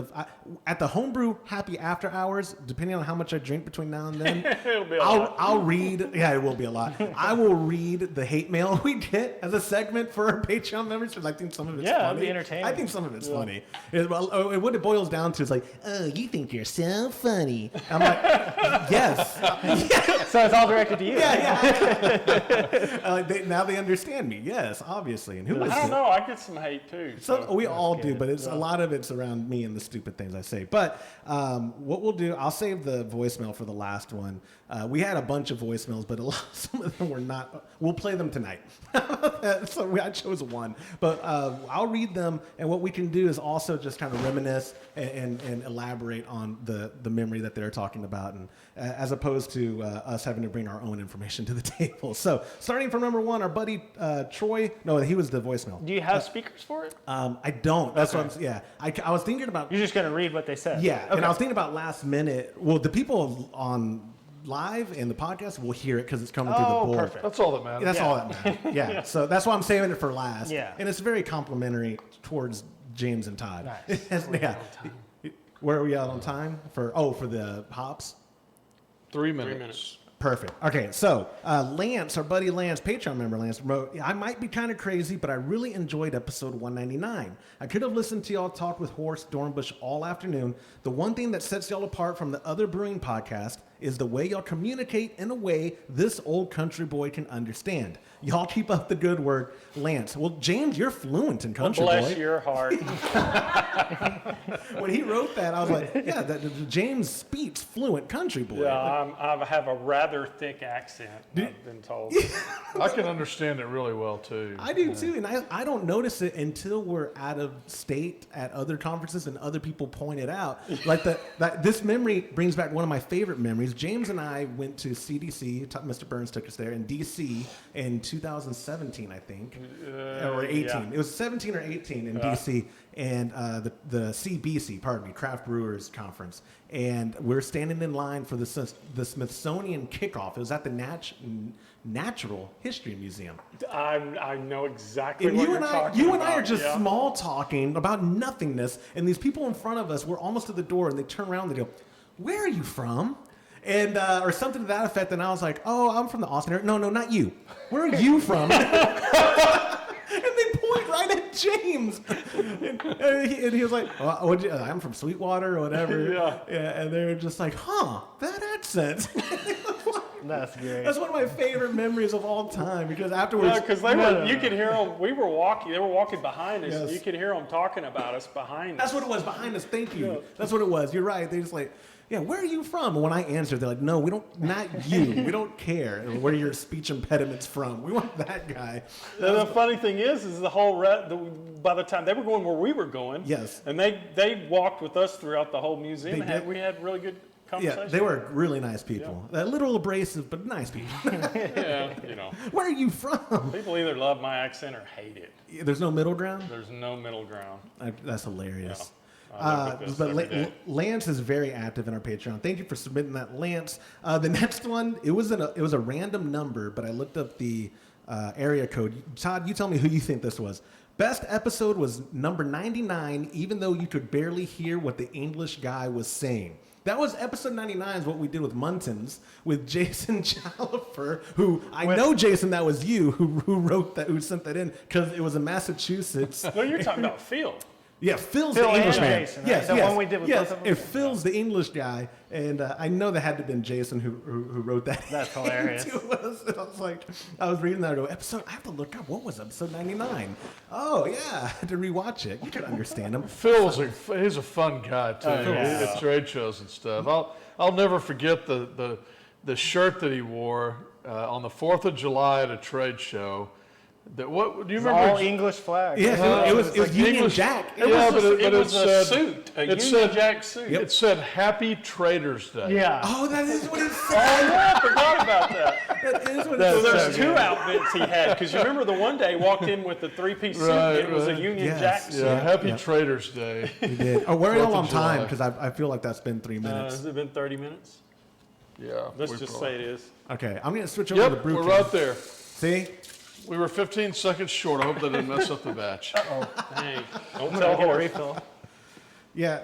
at the Homebrew Happy After Hours, depending on how much I drink between now and then, It'll be a lot. I'll read, yeah, it will be a lot. I will read the hate mail we get as a segment for our Patreon members, because I think some of it's funny. it'd be entertaining. I think some of it's funny. What it boils down to is like, oh, you think you're so funny. I'm like, yes. So it's all directed to you. Yeah. Now they understand me. Yes, obviously. And who is I don't it? know. I get some hate too. So we all do, but it's a lot of it's around me and the stupid things I say. But what we'll do, I'll save the voicemail for the last one. We had a bunch of voicemails, but some of them were not. We'll play them tonight. So I chose one, but I'll read them. And what we can do is also just kind of reminisce and elaborate on the memory that they're talking about, and as opposed to us having to bring our own information to the table. So starting from number one, our buddy Troy. No, he was the voicemail. Do you have speakers for it? I don't. That's what I was thinking about. You're just going to read what they said. Yeah, Okay. and I was thinking about last minute. Well, the people on live and the podcast will hear it because it's coming through the board. Perfect. That's all that matters. That's all that matters. Yeah. So that's why I'm saving it for last. Yeah. And it's very complimentary towards James and Todd. Nice. Yeah. Where are we out on time for the hops? 3 3 minutes. minutes. Perfect. Okay, so Lance, our buddy Lance, Patreon member Lance, wrote, I might be kind of crazy, but I really enjoyed episode 199. I could have listened to y'all talk with Horst Dornbush all afternoon. The one thing that sets y'all apart from the other brewing podcast is the way y'all communicate in a way this old country boy can understand. Y'all keep up the good work, Lance. Well, James, you're fluent in country Bless boy. your heart. When he wrote that, I was like, yeah, James speaks fluent country boy. Yeah, I have a rather thick accent, I've been told. I can understand it really well too. I do too, and I don't notice it until we're out of state at other conferences and other people point it out. Like this memory brings back one of my favorite memories. James and I went to CDC. Mr. Burns took us there in DC in 2017, I think, or 18. Yeah. It was 17 or 18 in DC, and the CBC, pardon me, Craft Brewers Conference, and we're standing in line for the Smithsonian kickoff. It was at the Natural History Museum. I know exactly And what you're talking about. you and I are just Yeah. small talking about nothingness, and these people in front of us, we're almost to the door, and they turn around and they go, "Where are you from?" And or something to that effect. And I was like, "Oh, I'm from the Austin area." No, not you. Where are you from? And they point right at James. And he was like, well, "I'm from Sweetwater or whatever." Yeah. And they were just like, "Huh, that accent." That's great. That's one of my favorite memories of all time, because afterwards, Yeah, because you could hear them. We were walking. They were walking behind us. Yes. And you could hear them talking about us behind us. That's what it was, behind us. Thank you. Yeah. That's what it was. You're right. They just like, "Yeah, where are you from?" And when I answered, they're like, "No, we don't. Not you. We don't care where your speech impediment's from. We want that guy." The funny thing is the whole by the time they were going where we were going, Yes. and they walked with us throughout the whole museum. They did. We had really good Yeah, conversation. they were really nice people. A little abrasive, but nice people. Yeah, you know, Where are you from? people either love my accent or hate it. There's no middle ground. There's no middle ground. That's hilarious. I live with this But every day. Lance is very active in our Patreon. Thank you for submitting that, Lance. The next one, it was a random number, but I looked up the area code. Todd, you tell me who you think this was. Best episode was number 99, even though you could barely hear what the English guy was saying. That was episode 99 is what we did with Muntins with Jason Challifer, who I know, Jason, that was you who wrote that, who sent that in, because it was in Massachusetts. No, you're talking about Phil. Yeah, Phil's Phil the and Englishman. Jason, right? Yes, The yes, one we did with yes. both of them? If Phil's the English guy, and I know that had to have been Jason who wrote that. That's hilarious. To us. And I was like, I was reading that. I go, I have to look up what was episode 99. Oh yeah, I had to rewatch it. You could understand him. Phil's he's a fun guy too. yeah. At trade shows and stuff. I'll never forget the shirt that he wore on the 4th of July at a trade show. That what do you remember? All English flag. Yeah, it was Union English- Jack. It was a suit, a Union Jack suit. It said Happy Traders Day. Yeah. Oh, that is what it Oh, said. yeah, I forgot about that. That is what So it said. there's two outfits he had, because you remember the one day he walked in with the three-piece suit. Right, It was a right. Union Yes, Jack suit. Yeah, Happy Yeah. Traders Day. We did. Oh, we're 4th all on of time July. because I feel like that's been 3 minutes. Has it been 30 minutes? Yeah. Let's we just probably- say it is. Okay, I'm gonna switch over to Yep, Brew we're King. right there. See? We were 15 seconds short. I hope that didn't mess up the batch. Hey, don't I'm tell gonna get a Horst. refill. Yeah.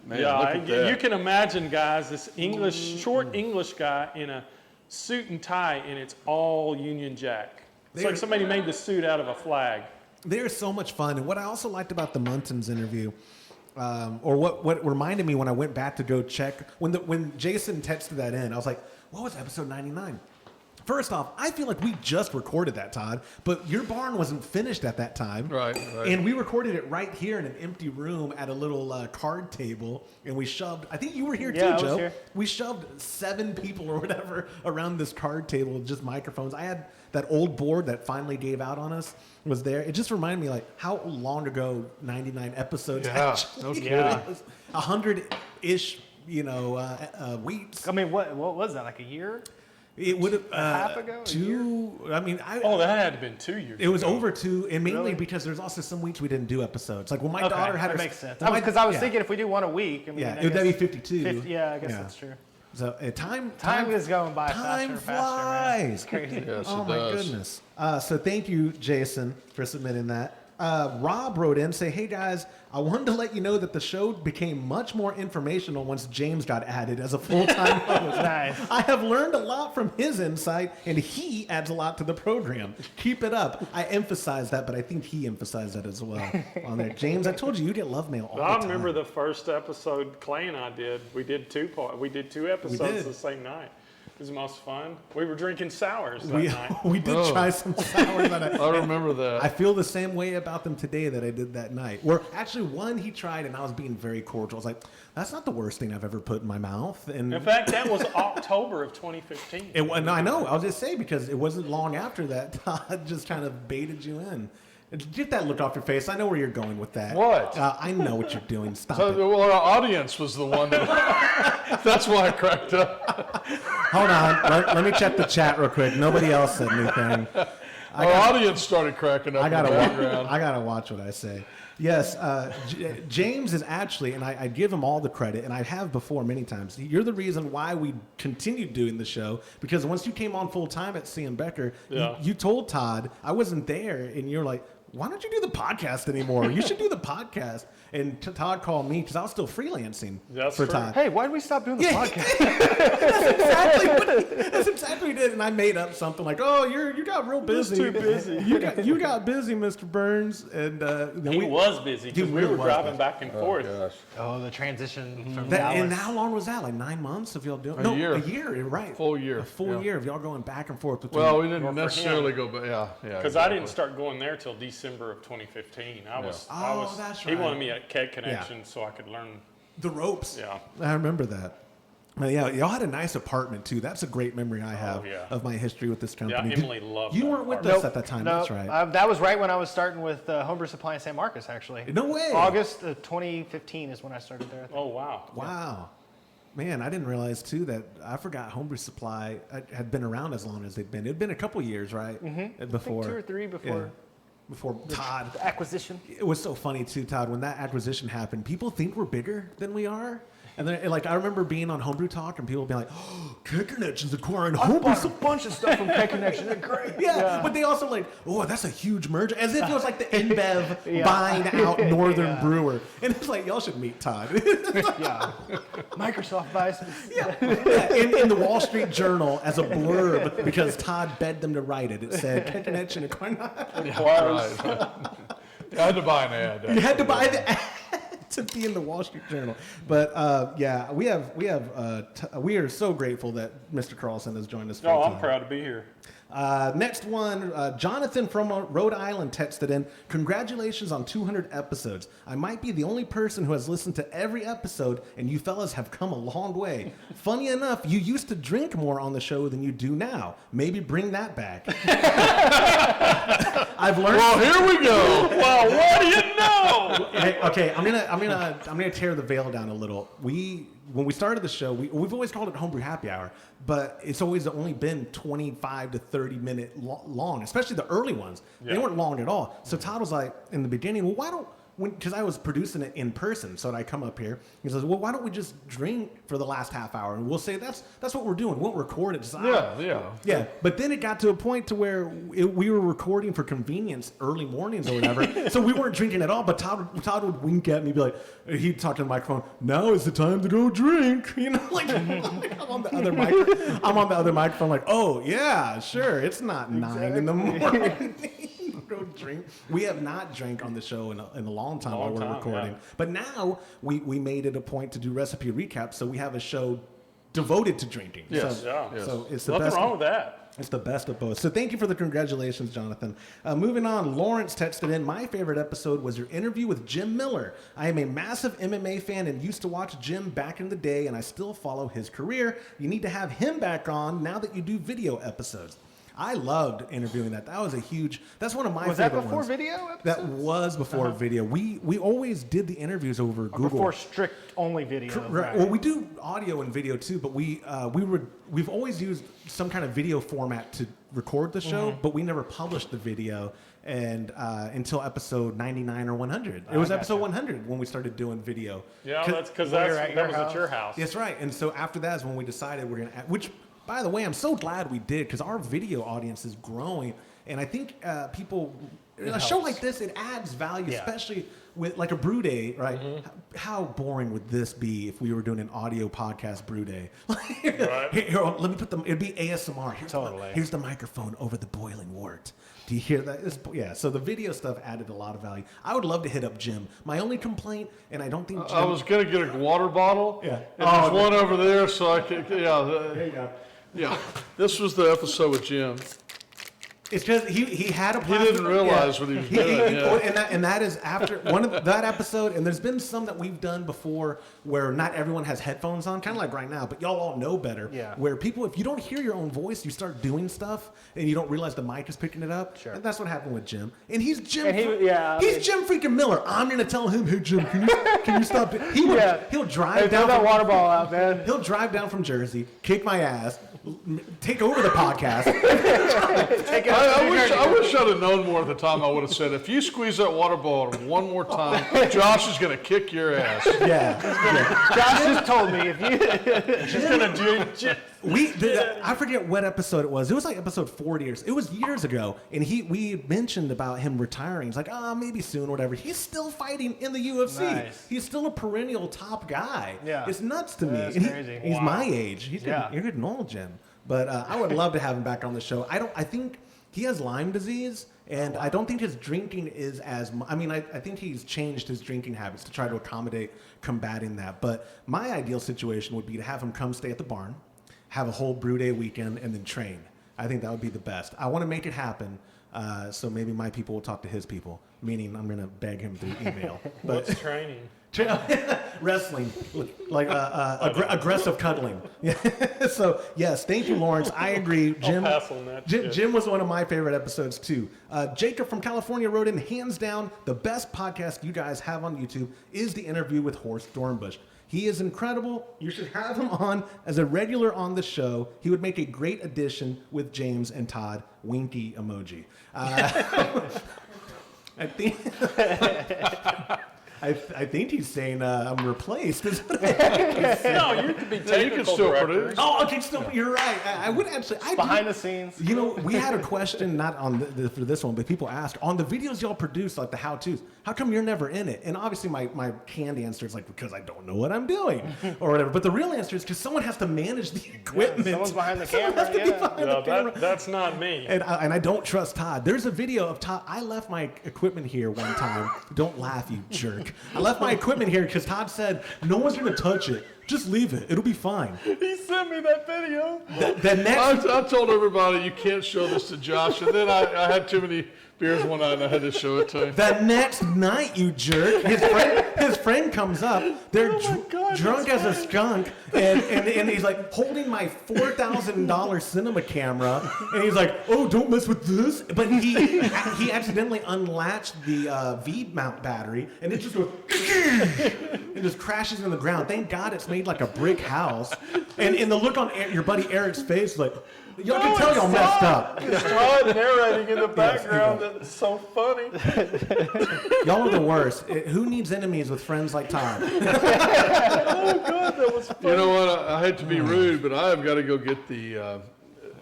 Man, Yeah, look at that. you can imagine, guys, this short English guy in a suit and tie, and it's all Union Jack. It's like somebody made the suit out of a flag. They're so much fun. And what I also liked about the Muntins interview, or what reminded me when I went back to go check, when Jason texted that in, I was like, what was episode 99? First off, I feel like we just recorded that, Todd, but your barn wasn't finished at that time. Right. And we recorded it right here in an empty room at a little card table, and we shoved, I think you were here too, I was Joe. here. We shoved 7 people or whatever around this card table with just microphones. I had that old board that finally gave out on us was there. It just reminded me like how long ago 99 episodes actually no kidding. was. 100-ish, weeks. I mean, what was that, like a year? It would have half ago? A year? I mean, Oh, that had to have been 2 years it was ago. over 2, and mainly Really? because there's also some weeks we didn't do episodes. Like when my Okay, daughter had that her, makes sense. when my- Because I was yeah. thinking if we do one a week, I mean, Yeah, I it would be guess 52. 50, yeah, I guess Yeah. that's true. So time Time is going by faster time and faster, man. flies. It's crazy. Yes, Oh it my does. goodness. So thank you, Jason, for submitting that. Rob wrote in, say, hey guys, I wanted to let you know that the show became much more informational once James got added as a full-time host. Nice. I have learned a lot from his insight, and he adds a lot to the program. Keep it up. I emphasize that, but I think he emphasized that as well on there. James, I told you get love mail all the I time. remember the first episode Clay and I did. We did 2 episodes did. the same night. It was the most fun. We were drinking sours that we, night. we did Oh. try some sour that I remember that. I feel the same way about them today that I did that night. Where actually one he tried and I was being very cordial. I was like, that's not the worst thing I've ever put in my mouth. And In fact, that was October of 2015. no, I know. I was just saying because it wasn't long after that Todd just kind of baited you in. Get that look off your face. I know where you're going with that. What? I know what you're doing. Stop So, it. well, our audience was the one that. That's why I cracked up. Hold on. Let me check the chat real quick. Nobody else said anything. Our audience started cracking up I in the gotta background. I gotta watch what I say. Yes, James is actually, and I give him all the credit, and I have before many times. You're the reason why we continued doing the show because once you came on full time at C. Becker, Yeah. you told Todd I wasn't there, and you're like, why don't you do the podcast anymore? You should do the podcast. And Todd called me because I was still freelancing That's for true. Todd. Hey, why did we stop doing the Yeah. podcast? That's exactly what he did, and I made up something like, "Oh, you got real busy. too busy. You got busy, Mr. Burns." And then He we was busy because He we really were was driving busy. back and forth. Gosh. Oh, the transition from that, Dallas. and how long was that? Like 9 months of y'all doing? A no, year. A year, you're right. Full year, A full yeah. year of y'all going back and forth between. Well, we Or didn't for necessarily him. go, but yeah. Because I didn't start going there till December of 2015. I was. Oh, that's He right. wanted me at Keg Connection so I could learn. the ropes. Yeah. I remember that. But yeah, y'all had a nice apartment too. That's a great memory I have yeah. of my history with this company. Yeah, Emily loved You that weren't with apartment. us at that time. No, That's right. that was right when I was starting with Homebrew Supply in San Marcos, actually. No way. August of 2015 is when I started there. I think. Oh wow. Wow. Man, I didn't realize too that I forgot Homebrew Supply had been around as long as they'd been. It'd been a couple years, right? Mm-hmm. Before. I think 2 or 3 before Before Todd. the acquisition. It was so funny too, Todd, when that acquisition happened. People think we're bigger than we are. And then, like, I remember being on Homebrew Talk and people being like, oh, Keg Connection's acquiring Homebrew Bought a Supply. bunch of stuff from Keg Connection. They're great. Yeah, but they also like, oh, that's a huge merger. As if it was like the InBev Yeah. buying out Northern Yeah. Brewer. And it's like, y'all should meet Todd. Yeah. Microsoft buys. Yeah, in the Wall Street Journal as a blurb because Todd begged them to write it. It said, Keg Connection acquiring. Right. I had to buy an ad. You had to buy the ad to be in the Wall Street Journal. But yeah, we are so grateful that Mr. Carlson has joined us. Oh, I'm full-time. proud to be here. Next one, Jonathan from Rhode Island texted in, congratulations on 200 episodes. I might be the only person who has listened to every episode, and you fellas have come a long way. Funny enough, you used to drink more on the show than you do now. Maybe bring that back. I've learned. Well, here we go. Well, what do you know? Hey, okay, I'm gonna tear the veil down a little. When we started the show, we've always called it Homebrew Happy Hour, but it's always only been 25 to 30 minute long, especially the early ones. They Yeah. weren't long at all. So Todd was like, in the beginning, well, because I was producing it in person, so I come up here. He says, "Well, why don't we just drink for the last half hour?" And we'll say that's what we're doing. We'll record it. Just, yeah. But then it got to a point to where we were recording for convenience early mornings or whatever, so we weren't drinking at all. But Todd would wink at me, be like, he'd talk to the microphone. Now is the time to go drink. You know, like I'm on the other microphone, like, oh yeah, sure. It's not 9 in the morning. Go drink. We have not drank on the show in a long time while we're recording. Yeah. But now we made it a point to do recipe recaps, so we have a show devoted to drinking. Yes. So it's the Nothing best. wrong with that. It's the best of both. So thank you for the congratulations, Jonathan. Moving on, Lawrence texted in, my favorite episode was your interview with Jim Miller. I am a massive MMA fan and used to watch Jim back in the day, and I still follow his career. You need to have him back on now that you do video episodes. I loved interviewing that. That was that's one of my favorite ones. Was that before video episodes? That was before video. We always did the interviews over Google. Before strict only video. Right. Well, we do audio and video too, but we've always used some kind of video format to record the show, but we never published the video and until episode 99 or 100. It was episode 100 when we started doing video. Yeah, that's because that was at your house. That's right. And so after that is when we decided we're going to, which, by the way, I'm so glad we did because our video audience is growing. And I think people, a show like this, it adds value, especially with like a brew day, right? How boring would this be if we were doing an audio podcast brew day? Right. Here, let me put them, it'd be ASMR. Here's the microphone over the boiling wort. Do you hear that? So the video stuff added a lot of value. I would love to hit up Jim. My only complaint, and I don't think Jim... I was going to get a water bottle. Yeah. And there's one over there, so I could... There you go. Yeah, this was the episode with Jim. It's just he had a He didn't realize what he was doing. And that is after one of that episode. And there's been some that we've done before where not everyone has headphones on, kind of like right now. But y'all all know better. Yeah. Where people, if you don't hear your own voice, you start doing stuff and you don't realize the mic is picking it up. Sure. And that's what happened with Jim. And he's Jim. And he's Jim freaking Miller. I'm gonna tell him, hey Jim, can you stop? He'll drive down. Throw that water ball out, man. He'll drive down from Jersey, kick my ass, take over the podcast. I wish I'd have known more at the time. I would have said, if you squeeze that water ball one more time, Josh is going to kick your ass. Yeah. Josh just told me if you She's going to do I forget what episode it was. It was like episode 40 or so. It was years ago. And we mentioned about him retiring. He's like, maybe soon or whatever. He's still fighting in the UFC. Nice. He's still a perennial top guy. Yeah. It's nuts to me. That's And crazy. He's Wow. my age. You're getting old, Jim. But I would love to have him back on the show. I think he has Lyme disease, and I don't think his drinking is as I mean, I think he's changed his drinking habits to try to accommodate combating that. But my ideal situation would be to have him come stay at the barn, have a whole brew day weekend, and then train. I think that would be the best. I want to make it happen, so maybe my people will talk to his people, meaning I'm going to beg him through email. But What's training? Wrestling, like aggressive cuddling. So yes, thank you, Lawrence. I agree. Jim, I'll pass on that. Jim was one of my favorite episodes too. Jacob from California wrote in, hands down, the best podcast you guys have on YouTube is the interview with Horst Dornbush. He is incredible. You should have him on as a regular on the show. He would make a great addition with James and Todd. Winky emoji. I think. I think he's saying I'm replaced. No, you could be technical you can still director. produce. Oh, okay, you're right. I would actually. behind the scenes. You know, we had a question, not on for this one, but people asked, on the videos y'all produce, like the how-tos, how come you're never in it? And obviously my canned answer is like, because I don't know what I'm doing or whatever. But the real answer is because someone has to manage the equipment. Someone's behind the Someone camera. has to be behind the camera. That's not me. And I don't trust Todd. There's a video of Todd. I left my equipment here one time. Don't laugh, you jerk. I left my equipment here because Todd said, no one's going to touch it. Just leave it. It'll be fine. He sent me that video. The next... I told everybody you can't show this to Josh, and then I had too many beers one night and I had to show it to him. The next night, you jerk, his friend comes up. They're drunk as a skunk, and he's like holding my $4,000 cinema camera, and he's like, "Oh, don't mess with this." But he accidentally unlatched the V-mount battery, and it just goes and just crashes in the ground. Thank God it's made like a brick house. And the look on your buddy Eric's face, like, Y'all can tell y'all messed up. It's Todd narrating in the background. That's so funny. Y'all are the worst. Who needs enemies with friends like Todd? Oh, God, that was funny. You know what? I hate to be rude, but I have got to go get the.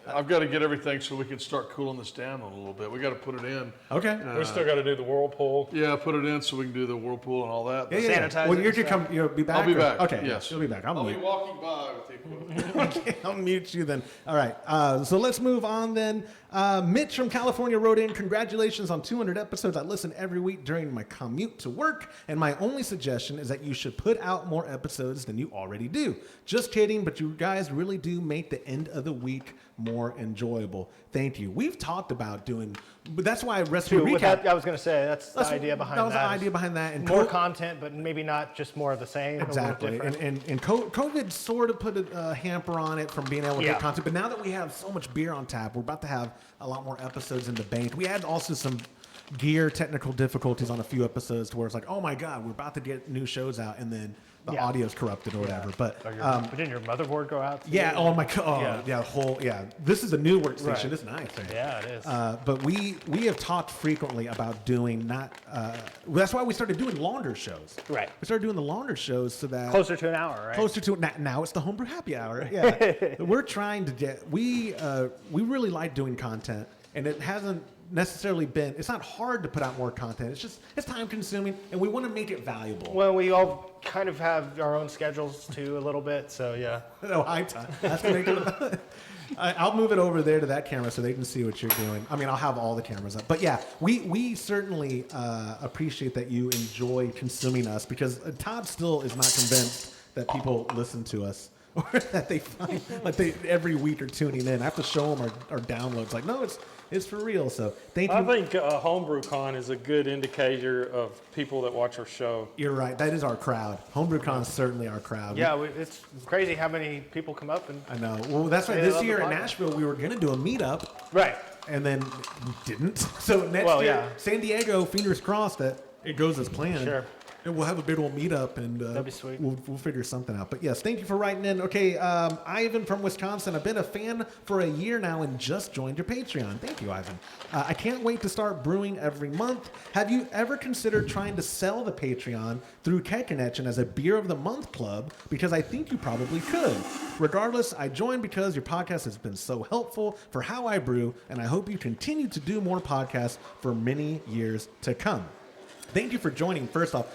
I've got to get everything so we can start cooling this down a little bit. We got to put it in. Okay. We still got to do the whirlpool. Yeah, put it in so we can do the whirlpool and all that. Yeah. Sanitize Well, it you're and gonna come. You'll be back. I'll be or- back. Okay. Yes. You'll be back. I'll be walking by with the equipment. Okay, I'll mute you then. All right. So let's move on then. Mitch from California wrote in, congratulations on 200 episodes. I listen every week during my commute to work, and my only suggestion is that you should put out more episodes than you already do. Just kidding, but you guys really do make the end of the week more enjoyable. Thank you. We've talked about doing, but that's why recipe recap. I was going to say, that's the idea behind that. That was the idea behind that. And More content, but maybe not just more of the same. Exactly, and COVID sort of put a hamper on it from being able to get content. But now that we have so much beer on tap, we're about to have a lot more episodes in the bank. We had also some gear technical difficulties on a few episodes to where it's like, oh my God, we're about to get new shows out, and then the audio's corrupted or whatever. But didn't your motherboard go out? yeah, oh my God, This is a new workstation. Right. It's nice. Right? Yeah, it is. But we have talked frequently about doing that's why we started doing longer shows. Right. We started doing the longer shows so that Closer to an hour, right? Closer to it. Now it's the Homebrew Happy Hour. Yeah. We're trying to get, we really like doing content, and it hasn't necessarily been, it's not hard to put out more content. It's just, it's time consuming, and we want to make it valuable. Well, we all kind of have our own schedules too, a little bit. So yeah. No, that's gonna make it. I'll move it over there to that camera so they can see what you're doing. I mean, I'll have all the cameras up. But yeah, we certainly appreciate that you enjoy consuming us, because Todd still is not convinced that people listen to us, or that they find like they every week are tuning in. I have to show them our downloads. Like, no, it's for real. So thank you. I think HomebrewCon is a good indicator of people that watch our show. You're right. That is our crowd. HomebrewCon is certainly our crowd. Yeah, it's crazy how many people come up and. I know. Well, that's right. They This love the year in podcast. Nashville, we were going to do a meetup, Right. and then we didn't. So next year, yeah. San Diego, fingers crossed that it goes as planned. Sure. And we'll have a big old meetup, and That'd be sweet. We'll figure something out. But yes, thank you for writing in. Okay, Ivan from Wisconsin. I've been a fan for a year now and just joined your Patreon. Thank you, Ivan. I can't wait to start brewing every month. Have you ever considered trying to sell the Patreon through Kekenetchen as a Beer of the Month club? Because I think you probably could. Regardless, I joined because your podcast has been so helpful for how I brew, and I hope you continue to do more podcasts for many years to come. Thank you for joining. First off,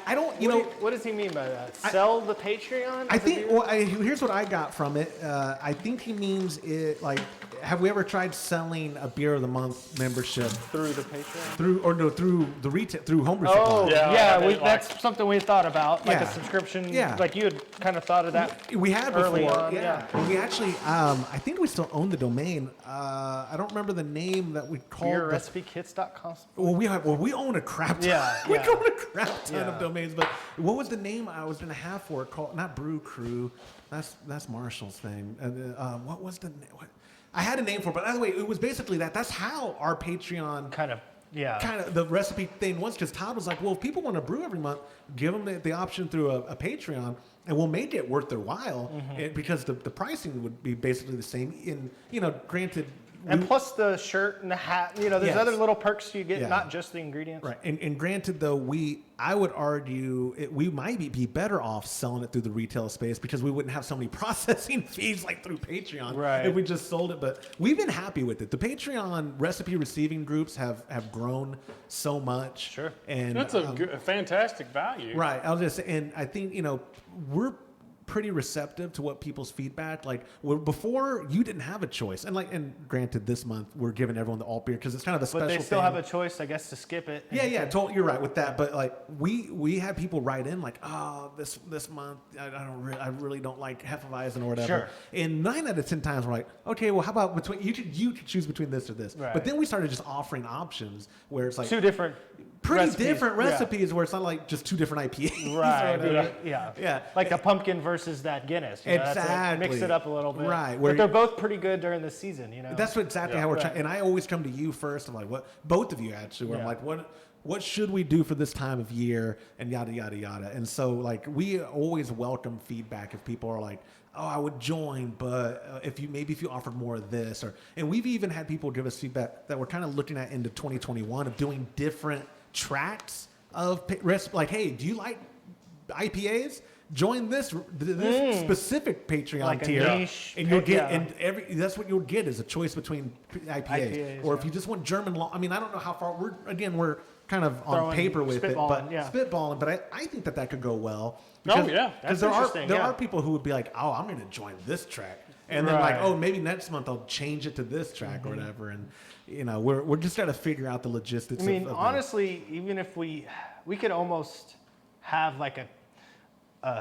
I don't, What does he mean by that? Sell the Patreon? I think, here's what I got from it. I think he means it like, have we ever tried selling a Beer of the Month membership Through the Patreon? through the retail, through Homebrew Oh, Supply? yeah, that's something we thought about, like Yeah. a subscription. Yeah. Like you had kind of thought of that. We had Early before, on, yeah. And we actually, I think we still own the domain. I don't remember the name that we called. BeerRecipeKits.com. We own a crap ton. Yeah, we yeah. own a crap ton of Yeah. domains. But what was the name I was going to have for it? Called not Brew Crew. That's Marshall's thing. And what was the name? I had a name for it, but by the way, it was basically that. That's how our Patreon Kind of the recipe thing was, because Todd was like, well, if people want to brew every month, give them the option through a Patreon, and we'll make it worth their while, because the pricing would be basically the same. Granted. And plus the shirt and the hat, there's Yes. other little perks you get, Yeah. not just the ingredients. Right, and granted though, I would argue we might be better off selling it through the retail space, because we wouldn't have so many processing fees like through Patreon Right. if we just sold it. But we've been happy with it. The Patreon recipe receiving groups have grown so much. Sure. And That's a fantastic value. right. I'll just and I think we're pretty receptive to what people's feedback. Like before, you didn't have a choice, and granted, this month we're giving everyone the alt beer because it's kind of a special. But they still thing. have a choice, I guess, to skip it. Yeah, you're right with that. But like we had people write in like, oh, this month I really don't like Hefeweizen or whatever. Sure. And 9 out of 10 times we're like, okay, well, how about between you could choose between this or this. Right. But then we started just offering options where it's like Two different pretty recipes. different Yeah. recipes where it's not like just 2 different IPAs. or Right. whatever. Yeah. Yeah. Like the pumpkin versus that Guinness. That's it. Exactly. Mix it up a little bit. Right, But they're both pretty good during the season, That's exactly how we're Right. trying. And I always come to you first. I'm like, what? Both of you actually. Where I'm Yeah. like, what what should we do for this time of year, and yada yada yada. And so like we always welcome feedback if people are like, oh, I would join, but if you offered more of this, and we've even had people give us feedback that we're kind of looking at into 2021 of doing different tracks of like, hey, do you like IPAs? Join this specific Patreon like tier, niche, and you'll get that's what you'll get is a choice between IPAs. Or if you just want German law. I mean, I don't know how far we're kind of on paper with it, but spitballing. But I think that could go well. Because there are people who would be like, oh, I'm going to join this track, and then like, oh, maybe next month I'll change it to this track or whatever. And we're just trying to figure out the logistics. I mean, honestly, even if we could almost have like a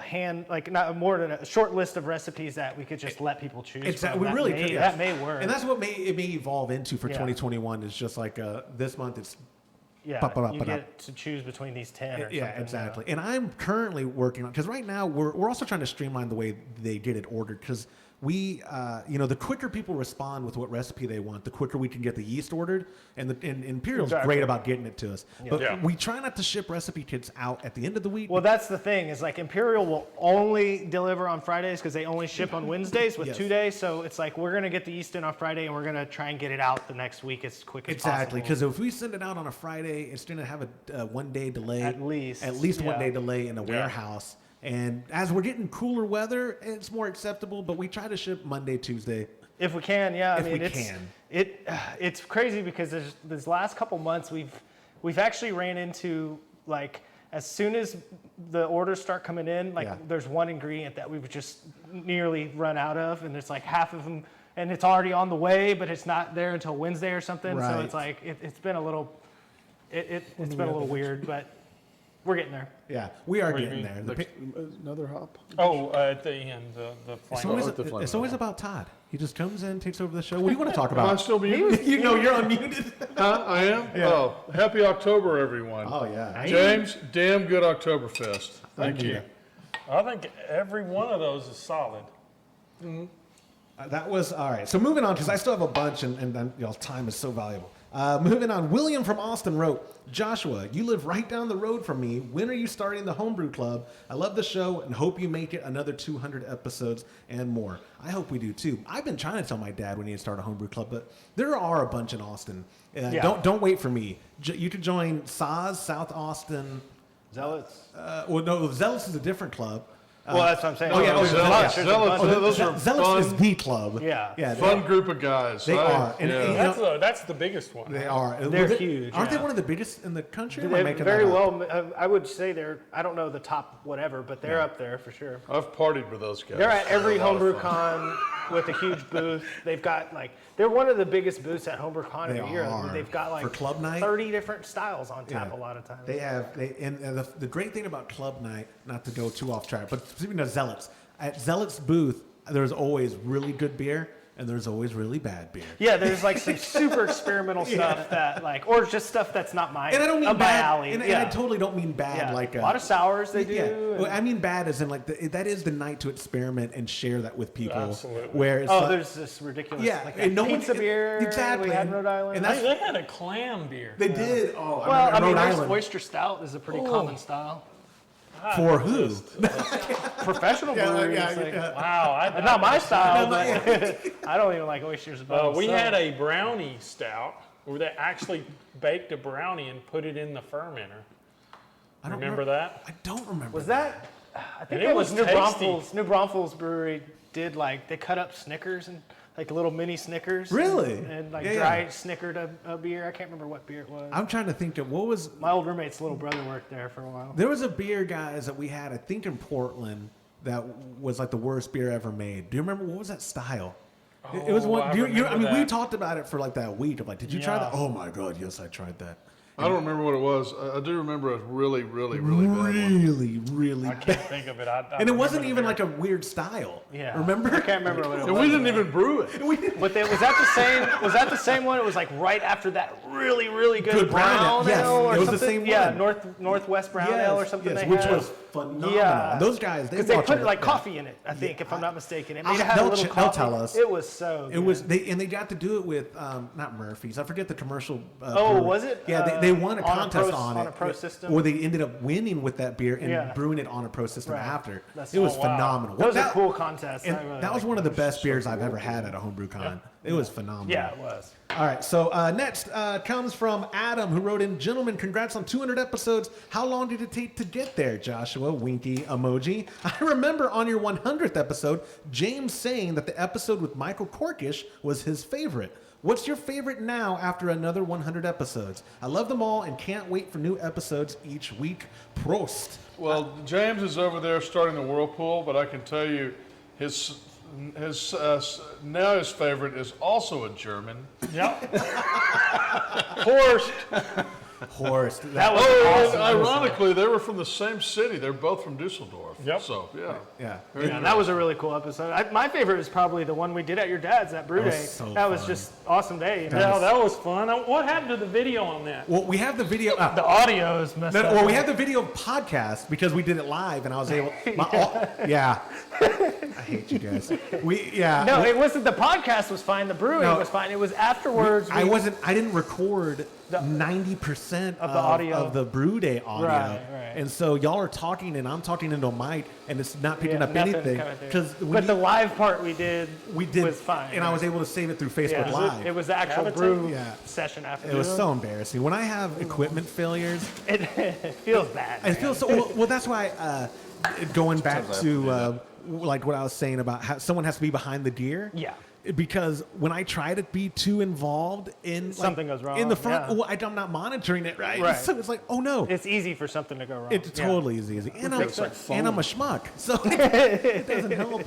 hand, like not more than a short list of recipes that we could just let people choose. Exactly, from. That may work, and that's what it may evolve into for 2021. Is just like this month it's. Yeah, you get to choose between these 10 or something. Yeah, exactly. And I'm currently working on, because right now we're also trying to streamline the way they get it ordered, because we, the quicker people respond with what recipe they want, the quicker we can get the yeast ordered. And Imperial's great about getting it to us. Yeah. But we try not to ship recipe kits out at the end of the week. Well, that's the thing, is like Imperial will only deliver on Fridays because they only ship on Wednesdays with 2 days. So it's like we're going to get the yeast in on Friday and we're going to try and get it out the next week as quick as possible. Exactly, because if we send it out on a Friday, it's going to have a 1 day delay. At least 1 day delay in a warehouse. And as we're getting cooler weather, it's more acceptable, but we try to ship Monday, Tuesday. If we can, it's crazy because this last couple months we've actually ran into, like, as soon as the orders start coming in, like there's one ingredient that we've just nearly run out of, and it's like half of them, and it's already on the way, but it's not there until Wednesday or something. Right. So it's like it's been a little weird, but we're getting there. Yeah, we are getting there. Another hop? Oh, at the end, the flame. It's always about Todd. He just comes in, takes over the show. What do you want to talk about? Am I still muted? You're unmuted. Huh? I am? Yeah. Oh, happy October, everyone. Oh, yeah. James, damn good Oktoberfest. Thank you. I think every one of those is solid. Mm-hmm. That was, all right. So moving on, because I still have a bunch, and y'all's time is so valuable. Moving on, William from Austin wrote, Joshua, you live right down the road from me. When are you starting the Homebrew Club? I love the show and hope you make it another 200 episodes and more. I hope we do too. I've been trying to tell my dad we need to start a Homebrew Club, but there are a bunch in Austin. Don't wait for me. You could join SAS, South Austin. Zealots? No, Zealots is a different club. Well, that's what I'm saying. Zealots is the club. Yeah. Fun group of guys. They are. And, that's the biggest one. They are. They're huge. Aren't they one of the biggest in the country? Very well. I would say they're, I don't know the top whatever, but they're up there for sure. I've partied with those guys. They're at every Homebrew Con with a huge booth. They've got they're one of the biggest booths at Homebrew Con every year. They've got for Club Night 30 different styles on tap a lot of times. And the great thing about Club Night, not to go too off track, but speaking of Zealots, at Zealots booth, there's always really good beer and there's always really bad beer. Yeah, there's like some super experimental stuff that or just stuff that's not my alley. And I totally don't mean bad like a lot of sours they do. Yeah. Well, I mean bad as in that is the night to experiment and share that with people. Absolutely. Where it's there's this ridiculous pizza beer exactly. we had in Rhode Island. And they had a clam beer. They did. Oh, well, I mean, there's oyster stout is a pretty common style. For who? Professional breweries. Wow. Not my style, but I don't even like oysters. We had a brownie stout where they actually baked a brownie and put it in the fermenter. Remember that? I don't remember. Was that? I think it was New Braunfels. New Braunfels Brewery did they cut up Snickers and little mini Snickers. Really? And dry Snickered a beer. I can't remember what beer it was. I'm trying to think of what was. My old roommate's little brother worked there for a while. There was a beer, guys, that we had, I think in Portland, that was the worst beer ever made. Do you remember what was that style? It was one. We talked about it for that week of did you try that? Oh my God, yes, I tried that. I don't remember what it was. I do remember a really, really, really bad one. Really I can't think of it. And it wasn't even a weird style. Yeah. Remember? I can't remember what it was. And we didn't even brew it. But was that the same one? It was right after that really, really good brown ale or it was something? The same one. Yeah, Northwest brown ale or something which was phenomenal. Yeah. Those guys, they put coffee in it, I think, if I'm not mistaken. It made it have a little coffee. They'll tell us. It was so good. It was, they got to do it with, not Murphy's. I forget the commercial. Was it? Yeah, they won a On a contest pro- on on it, a pro system. or they ended up winning with that beer and Yeah. brewing it on a pro system Right. after. That's- It was oh, wow. phenomenal. Those That- are cool contests. And I really that was like one of the those. best beers I've ever had at a homebrew con. It was phenomenal. Yeah, it was. All right, so next comes from Adam, who wrote in, "Gentlemen, congrats on 200 episodes. How long did it take to get there, Joshua?" Winky emoji. "I remember on your 100th episode, James saying that the episode with Michael Corkish was his favorite. What's your favorite now after another 100 episodes? I love them all and can't wait for new episodes each week. Prost." Well, James is over there starting the whirlpool, but I can tell you, now his favorite is also a German. Yep. Horst. Horst. That was Oh, awesome. ironically, they were from the same city. They're both from Dusseldorf. Yep. So, yeah. Yeah. Yeah, that was a really cool episode. My favorite is probably the one we did at your dad's at Brew That was Day. so That was fun. just awesome day. You know? Yeah, that was fun. What happened to the video on that? Well, we have the video. The audio is messed up. Well, we have the video podcast because we did it live, and I was able. Yeah. I hate you guys. No, it wasn't. The podcast was fine. The brewing No. was fine. It was afterwards. I didn't record 90% of the audio. of the Brew Day audio. Right. And so y'all are talking, and I'm talking into a mic, and it's not picking up nothing anything. coming through. Because But the live part we did was fine. and I was able to save it through Facebook Yeah, Live. it was the actual Have it brew Yeah. session after. It was so embarrassing. When I have equipment failures, It feels bad. I feel so. Well, that's why going back to like what I was saying about how someone has to be behind the gear. Yeah. Because when I try to be too involved in Something goes wrong, in the front, yeah. well, I'm not monitoring it right. Right. So it's like, oh no, It's easy for something to go wrong. it Yeah. totally is easy, and I'm It's like and I'm a schmuck, so it doesn't help.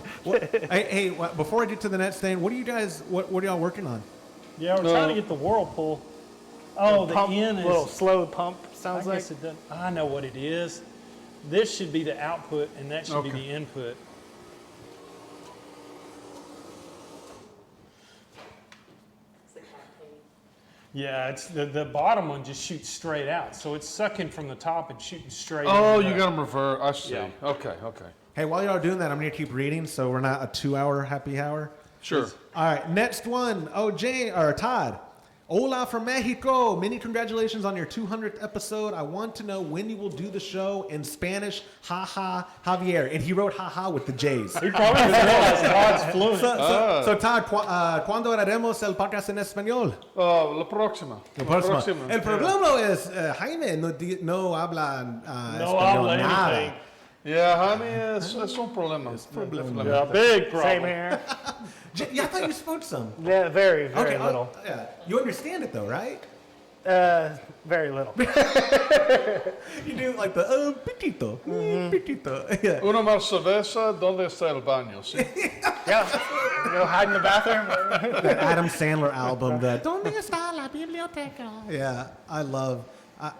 Hey, before I get to the next thing, what are you guys? What are y'all working on? Yeah, we're trying to get the whirlpool. Oh, the Pump, in is. little slow pump sounds I like. guess it doesn't. I know what it is. This should be the output, and that should be Okay. the input. Yeah, it's the bottom one just shoots straight out, so it's sucking from the top and shooting straight. Oh, into you the- got them reversed. I see. Yeah. Okay. Hey, while y'all are doing that, I'm gonna keep reading, so we're not a 2-hour happy hour. Sure. All right, next one. Oh, Todd. Hola from Mexico. Many congratulations on your 200th episode. I want to know when you will do the show in Spanish. Ha ha, Javier. And he wrote ha ha with the J's. He probably doesn't realize Todd's fluent. So Todd, ¿cuándo haremos el podcast en español? La próxima. El próximo. El problema es, Jaime no habla No español habla nada. anything. Yeah, Jaime, es un problema. Yeah, big problem. Same here. Yeah, I thought you spoke some. Yeah, very, very Okay, little. yeah. You understand it though, right? Very little. You do like the pitito, pitito. Yeah. Una más cerveza, ¿dónde está el baño? ¿Sí? Yeah. Go hide in the bathroom. That Adam Sandler album, the ¿Dónde está la biblioteca? Yeah, I love.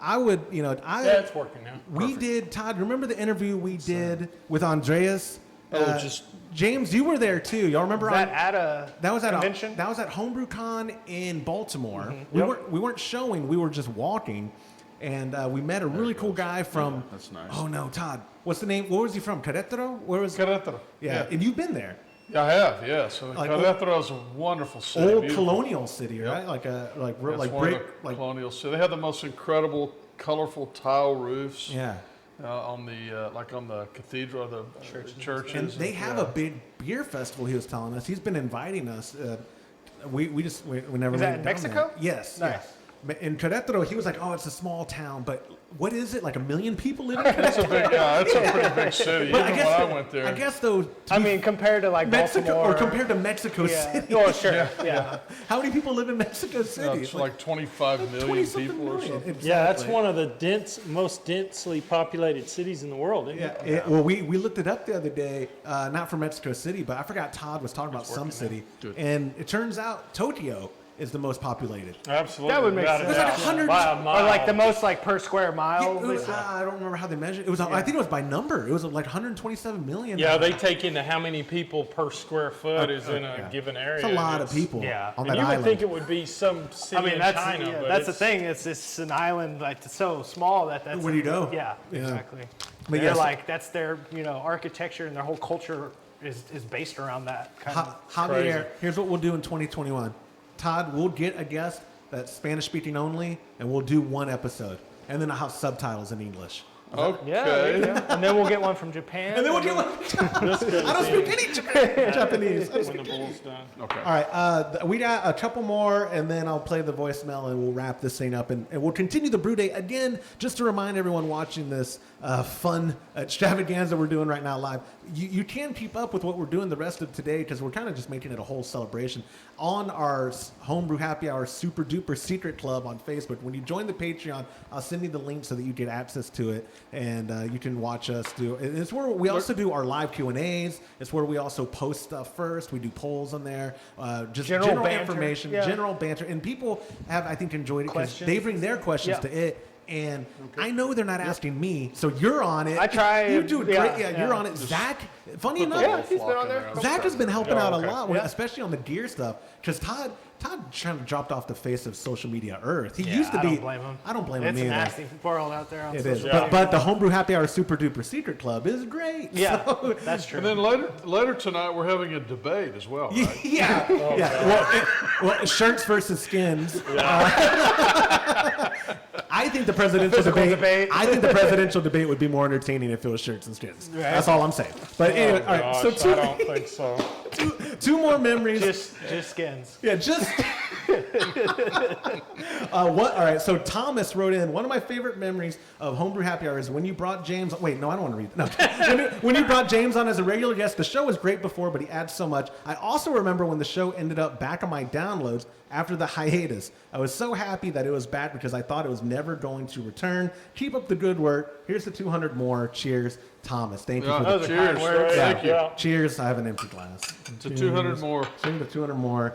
I would, Yeah, it's working now. We did, Todd. Remember the interview we did with Andreas? just James, you were there too. Y'all remember? At a That was at convention? that was at HomebrewCon in Baltimore. Mm-hmm. We weren't showing. We were just walking, and we met a really cool guy from. that's nice. Oh no, Todd. What's the name? Where was he from? Querétaro? Where was? Querétaro. Yeah, and you've been there. I have, yeah. So Like Querétaro is a wonderful city. Old beautiful. colonial city, right? Like It's like one of brick, the like colonial city. They have the most incredible, colorful tile roofs. yeah. On the like on the cathedral, the churches. And they have yeah. a big beer festival. He was telling us. He's been inviting us. We never. Is that made in it down Mexico? there. Yes. Nice. Yeah. In Querétaro, he was like, "Oh, it's a small town, but what is it? Like 1 million people live in Querétaro?" It's a big, yeah, it's a pretty big city. But Even when I went there. I guess though, I mean, compared to like Mexico Baltimore. or compared to Mexico Yeah. City. Oh, sure. Yeah. How many people live in Mexico City? it's like 25 million 20-something people or million. something. Exactly. Yeah, that's one of the most densely populated cities in the world, isn't Yeah, it? well, we looked it up the other day, not from Mexico City, but I forgot Todd was talking about some city, and it turns out Tokyo is the most populated. Absolutely. That would make without a sense. It was like doubt. 100 By a Or mile. like the most like per square mile. It was- basically. I don't remember how they measured. It was. I think it was by number. It was like 127 million. Yeah, they take into how many people per square foot is in a yeah. given area. It's a lot of It's- people Yeah. on And that you island. would think it would be some city I mean, in that's China, but that's the it's- thing. It's an island like it's so small that's Where do you go? Yeah, Yeah. exactly. But They're yes. like that's their architecture and their whole culture is based around that kind of. Javier, here's what we'll do in 2021. Todd, we'll get a guest that's Spanish speaking only, and we'll do one episode, and then I'll have subtitles in English. Okay. Yeah, there you go. And then we'll get one from Japan. And then we'll do one. I don't speak any Japanese. I don't When speak the bull's done. Okay. All right, we got a couple more, and then I'll play the voicemail, and we'll wrap this thing up, and we'll continue the brew day again. Just to remind everyone watching this fun extravaganza we're doing right now live, you can keep up with what we're doing the rest of today because we're kind of just making it a whole celebration on our Homebrew Happy Hour Super Duper Secret Club on Facebook. When you join the Patreon, I'll send you the link so that you get access to it, and you can watch us do. It's where we also do our live Q&As. It's where we also post stuff first. We do polls on there, just general information, general banter, and people have, I think, enjoyed it because they bring their questions to it. And I know they're not asking me, so you're on it. I try. You do great. Yeah, you're on it. Zach, funny enough, he's been on there. Zach has been helping out a lot, especially on the gear stuff. Because Todd kind of dropped off the face of social media earth. He used to be. I don't blame him. I don't blame him either. It's nasty world out there. On It is. social media. But the Homebrew Happy Hour Super Duper Secret Club is great. Yeah, So- that's true. And then later tonight, we're having a debate as well, right? Yeah. Well, shirts versus skins. I think the presidential debate. I think the presidential debate would be more entertaining if it was shirts and skins. Right. That's all I'm saying. But anyway, all right. So Gosh, I don't think so. two more memories. just skins. Yeah, just. What? All right. So Thomas wrote in, one of my favorite memories of Homebrew Happy Hour is when you brought James. Wait, no, I don't want to read. No, when you brought James on as a regular guest. The show was great before, but he adds so much. I also remember when the show ended up back on my downloads after the hiatus. I was so happy that it was back because I thought it was never going to return. Keep up the good work. Here's the 200 more. Cheers, Thomas. Thank you for the Cheers. words. Thank you. Yeah. cheers. I have an empty glass. To 200 more. Cheers to 200 more.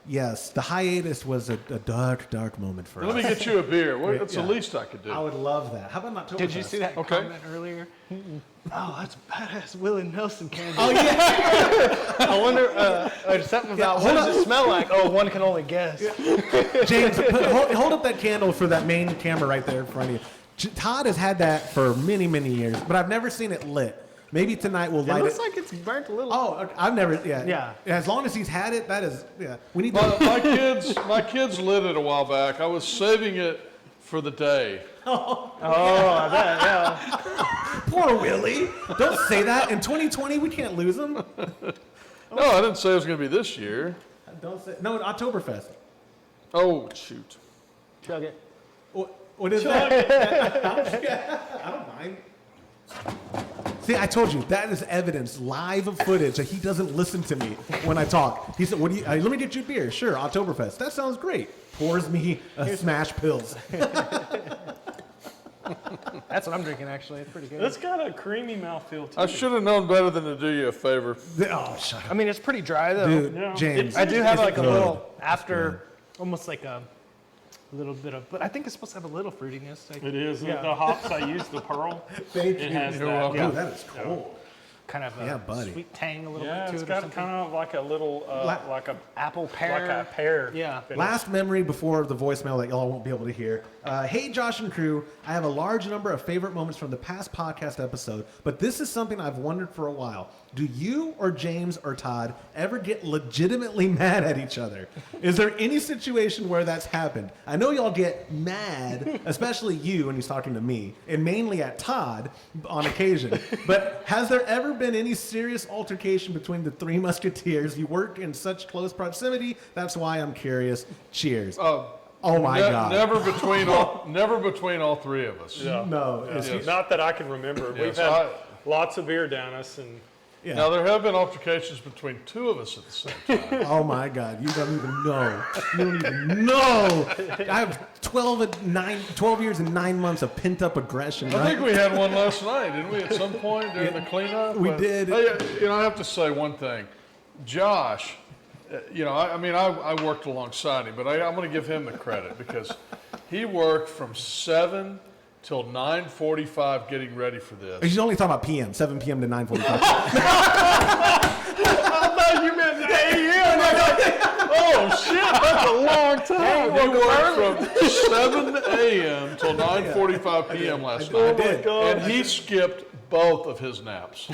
Yes, the hiatus was a dark, dark moment for Let us. me get you a beer. That's the Yeah. least I could do. I would love that. How about not? Did you see that Okay. comment earlier? Oh, that's badass Willie Nelson candy. Oh yeah, I wonder, something about what does it smell like? Oh, one can only guess. James, hold up that candle for that main camera right there in front of you. Todd has had that for many, many years, but I've never seen it lit. Maybe tonight we'll It light looks it. like it's burnt a little. Oh, I've never. Yeah. Yeah. As long as he's had it, that is. Yeah. We need to. My kids lit it a while back. I was saving it for the day. Oh, I bet, yeah. Poor Willie. Don't say that. In 2020, we can't lose him. No, I didn't say it was going to be this year. Don't say. No, Oktoberfest. Oh, shoot. Chug it. What is that? I don't mind. See, I told you, that is evidence, live footage, that he doesn't listen to me when I talk. He said, "What do you? Let me get you a beer." Sure, Oktoberfest. That sounds great. Pours me a smash pills. That's what I'm drinking, actually. It's pretty good. It's got a creamy mouthfeel too. I should have known better than to do you a favor. Oh, shut I up, mean, it's pretty dry, though. dude. Yeah. James, I do have it's like a good. little after, almost like a little bit of, but I think it's supposed to have a little fruitiness. Like, It is. Yeah. The hops I use, the pearl. Thank It you. has You're that. welcome. Dude, that is cool. kind of a Yeah, buddy. sweet tang a little Yeah, bit to it's it or got something. kind of like a little, like a Apple pear. pear. Yeah. finish. Last memory before the voicemail that y'all won't be able to hear. Hey, Josh and crew, I have a large number of favorite moments from the past podcast episode, but this is something I've wondered for a while. Do you or James or Todd ever get legitimately mad at each other? Is there any situation where that's happened? I know y'all get mad, especially you when he's talking to me, and mainly at Todd on occasion, but has there ever been any serious altercation between the three musketeers? You work in such close proximity, that's why I'm curious. Cheers. Oh my God. Never between all three of us. Yeah. No. it's- Not that I can remember. We've Yes, had lots of beer down us, and Yeah. Now, there have been altercations between two of us at the same time. Oh my God, you don't even know. You don't even know. I have 12 years and 9 months of pent up aggression, I right? think we had one last night, didn't we, at some point during the cleanup? We But, did. Hey, I have to say one thing. Josh, I worked alongside him, but I'm going to give him the credit because he worked from 7 till 9:45 getting ready for this. He's only talking about PM, 7 p.m. to 9:45. I thought you meant AM. Oh shit, that's a long time. He worked from 7 a.m. till 9:45 p.m. last night. I did. And he skipped both of his naps.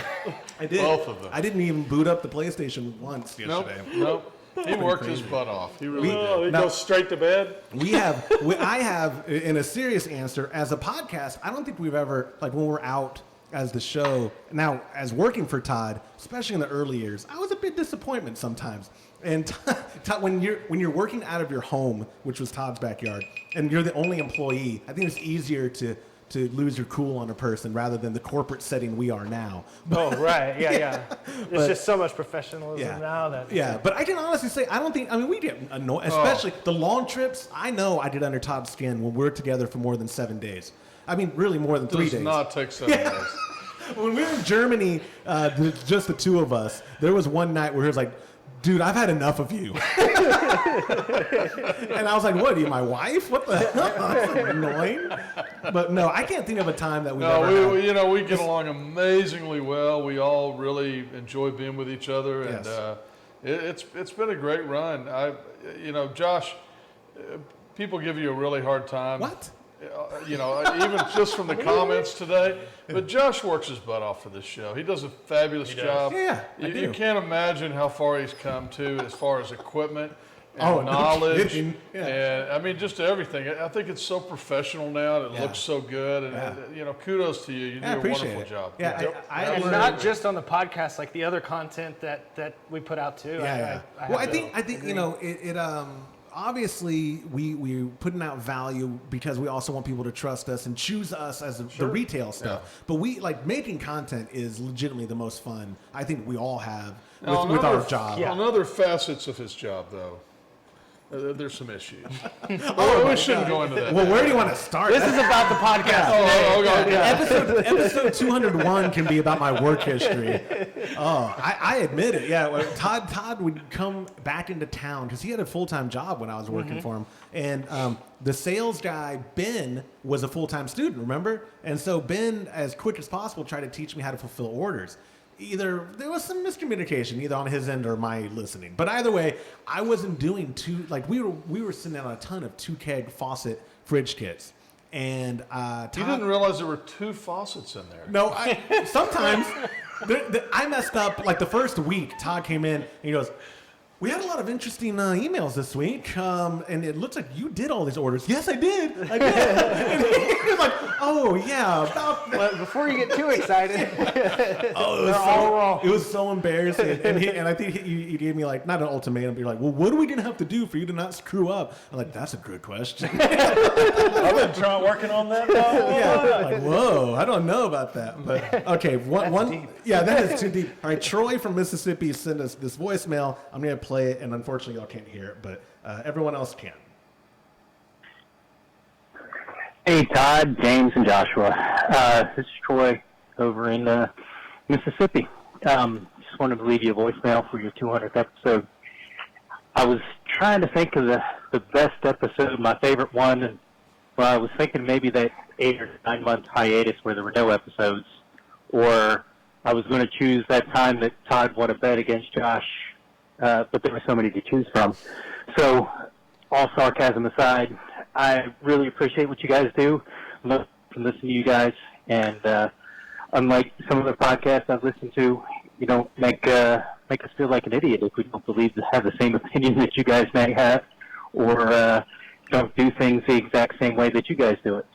I did. Both of them. I didn't even boot up the PlayStation once yesterday. Nope. He worked his butt off. He really did. He goes straight to bed. I have, in a serious answer, as a podcast, I don't think we've ever, like when we're out as the show, now as working for Todd, especially in the early years, I was a bit disappointment sometimes. And Todd, when you're working out of your home, which was Todd's backyard, and you're the only employee, I think it's easier to lose your cool on a person rather than the corporate setting we are now. Oh, right. Yeah. There's just so much professionalism now that. Yeah, but I can honestly say, we get annoyed, especially the long trips. I know I get under Todd's skin when we're together for more than 7 days. I mean, really more than 3 days. Does not take 7 days. When we were in Germany, just the two of us, there was one night where he was like, dude, I've had enough of you. And I was like, what, are you my wife? What the hell? That's annoying. But no, I can't think of a time that we've ever had. We get along amazingly well. We all really enjoy being with each other. And it's been a great run. Josh, people give you a really hard time. What? Even just from the comments today. But Josh works his butt off for this show. He does a fabulous job. Yeah, you can't imagine how far he's come to as far as equipment and knowledge. No and I mean, just everything. I think it's so professional now. It looks so good. And, kudos to you. You do a wonderful job. Yeah, and not just on the podcast, like the other content that we put out too. I think obviously, we're putting out value because we also want people to trust us and choose us as the retail stuff. Yeah. But we making content is legitimately the most fun I think we all have with our job. On other facets of his job, though, there's some issues. We shouldn't go into that. Well, where do you want to start? This is about the podcast. Episode 201 can be about my work history. I admit it. Yeah, Todd would come back into town because he had a full-time job when I was working for him. And the sales guy, Ben, was a full-time student, remember? And so Ben, as quick as possible, tried to teach me how to fulfill orders. Either there was some miscommunication, either on his end or my listening. But either way, I wasn't doing we were sending out a ton of 2-keg faucet fridge kits. And Todd, you didn't realize there were 2 faucets in there. No, sometimes I messed up. Like the first week, Todd came in and he goes, "We had a lot of interesting emails this week, and it looks like you did all these orders." Yes, I did. And he was like, "Oh yeah." Well, before you get too excited, it was so embarrassing. And I think he gave me not an ultimatum, but you're like, "Well, what are we gonna have to do for you to not screw up?" I'm like, "That's a good question." I've been working on that now. Like, whoa, I don't know about that. But okay, that is too deep. All right, Troy from Mississippi sent us this voicemail. I'm gonna play it, and unfortunately y'all can't hear it, but everyone else can. Hey Todd, James, and Joshua. This is Troy over in Mississippi. Just wanted to leave you a voicemail for your 200th episode. I was trying to think of the best episode, my favorite one, and I was thinking maybe that 8 or 9 month hiatus where there were no episodes, or I was going to choose that time that Todd won a bet against Josh. But there were so many to choose from. So, all sarcasm aside, I really appreciate what you guys do. Love to listen to you guys. And unlike some of the podcasts I've listened to, you don't make us feel like an idiot if we don't have the same opinion that you guys may have, or don't do things the exact same way that you guys do it.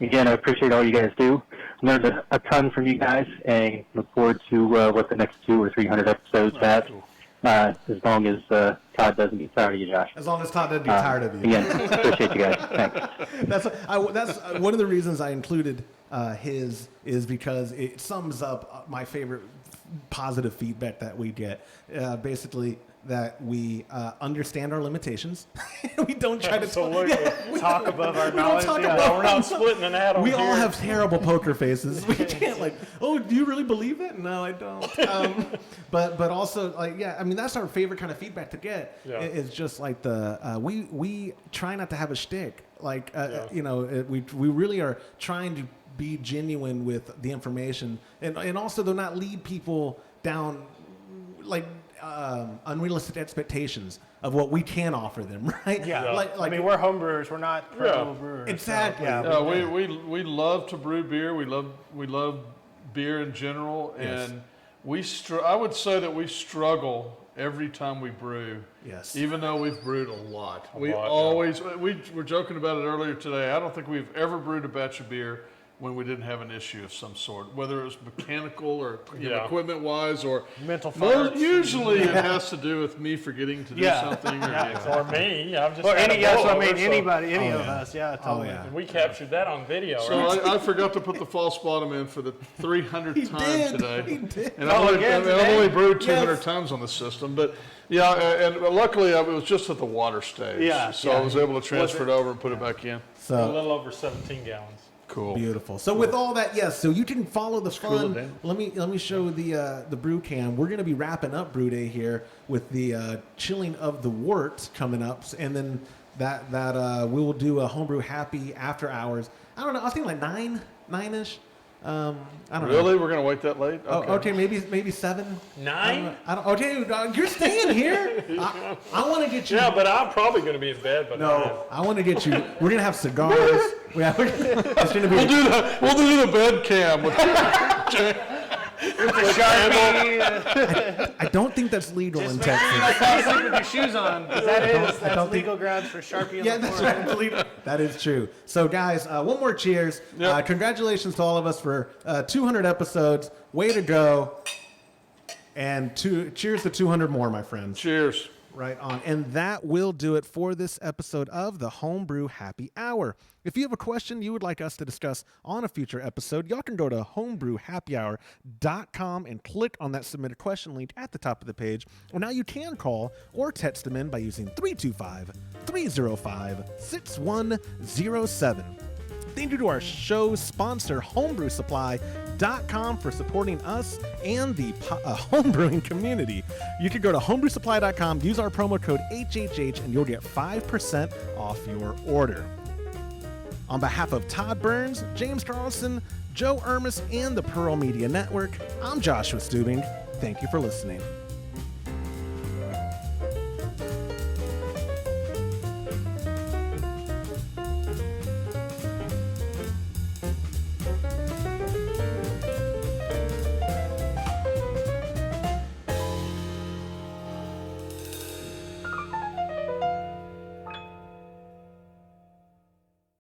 Again, I appreciate all you guys do. Learned a ton from you guys, and look forward to what the next 200 or 300 episodes have. As long as Todd doesn't get tired of you, Josh. As long as Todd doesn't get tired of you. Again, appreciate you guys. Thanks. That's one of the reasons I included his is because it sums up my favorite positive feedback that we get. Basically, that we understand our limitations. We don't try to talk above our knowledge. We're not splitting an atom. We all have terrible poker faces. We can't oh, do you really believe it? No, I don't. But also that's our favorite kind of feedback to get. Yeah. It's just like we try not to have a shtick. We really are trying to be genuine with the information, and also to not lead people down unrealistic expectations of what we can offer them, right? Yeah. We're home brewers. We're not pro brewers. Exactly. So, we love to brew beer. We love beer in general, yes. And I would say that we struggle every time we brew. Yes. Even though we've brewed a lot. We were joking about it earlier today. I don't think we've ever brewed a batch of beer when we didn't have an issue of some sort, whether it was mechanical or equipment-wise or mental farts. Usually it has to do with me forgetting to do something. Or me. I'm just any of us. Yeah, totally. And we captured that on video. So right? I forgot to put the false bottom in for the 300th time today. He did. And I've only brewed 200 tons on the system, but and luckily it was just at the water stage. So I was able to transfer it over and put it back in. A little over 17 gallons. Cool. Beautiful. So with all that, yes, so you can follow the fun. Let me show the brew cam. We're going to be wrapping up Brew Day here with the chilling of the wort coming up, and then that we will do a Homebrew Happy after hours. I don't know. I was thinking like 9-ish. I don't know. Really? We're going to wait that late? Okay. Okay, maybe 7. 9? I don't. Okay, you're staying here. I want to get you. Yeah, but I'm probably going to be in bed by 9. I want to get you. We're gonna have cigars. It's gonna be. We'll do the bed cam with With the Sharpie. I don't think that's legal in Just Texas. sleep with your shoes on. That's legal grounds for Sharpie. Yeah, that's right. That is true. So, guys, one more cheers. Yep. Congratulations to all of us for 200 episodes. Way to go. And cheers to 200 more, my friends. Cheers. Right on. And that will do it for this episode of the Homebrew Happy Hour. If you have a question you would like us to discuss on a future episode, y'all can go to homebrewhappyhour.com and click on that submit a question link at the top of the page. Or now you can call or text them in by using 325-305-6107. Thank you to our show sponsor, homebrewsupply.com, for supporting us and the homebrewing community. You can go to homebrewsupply.com, use our promo code HHH, and you'll get 5% off your order. On behalf of Todd Burns, James Carlson, Joe Ermis, and the Pearl Media Network, I'm Joshua Stubing. Thank you for listening.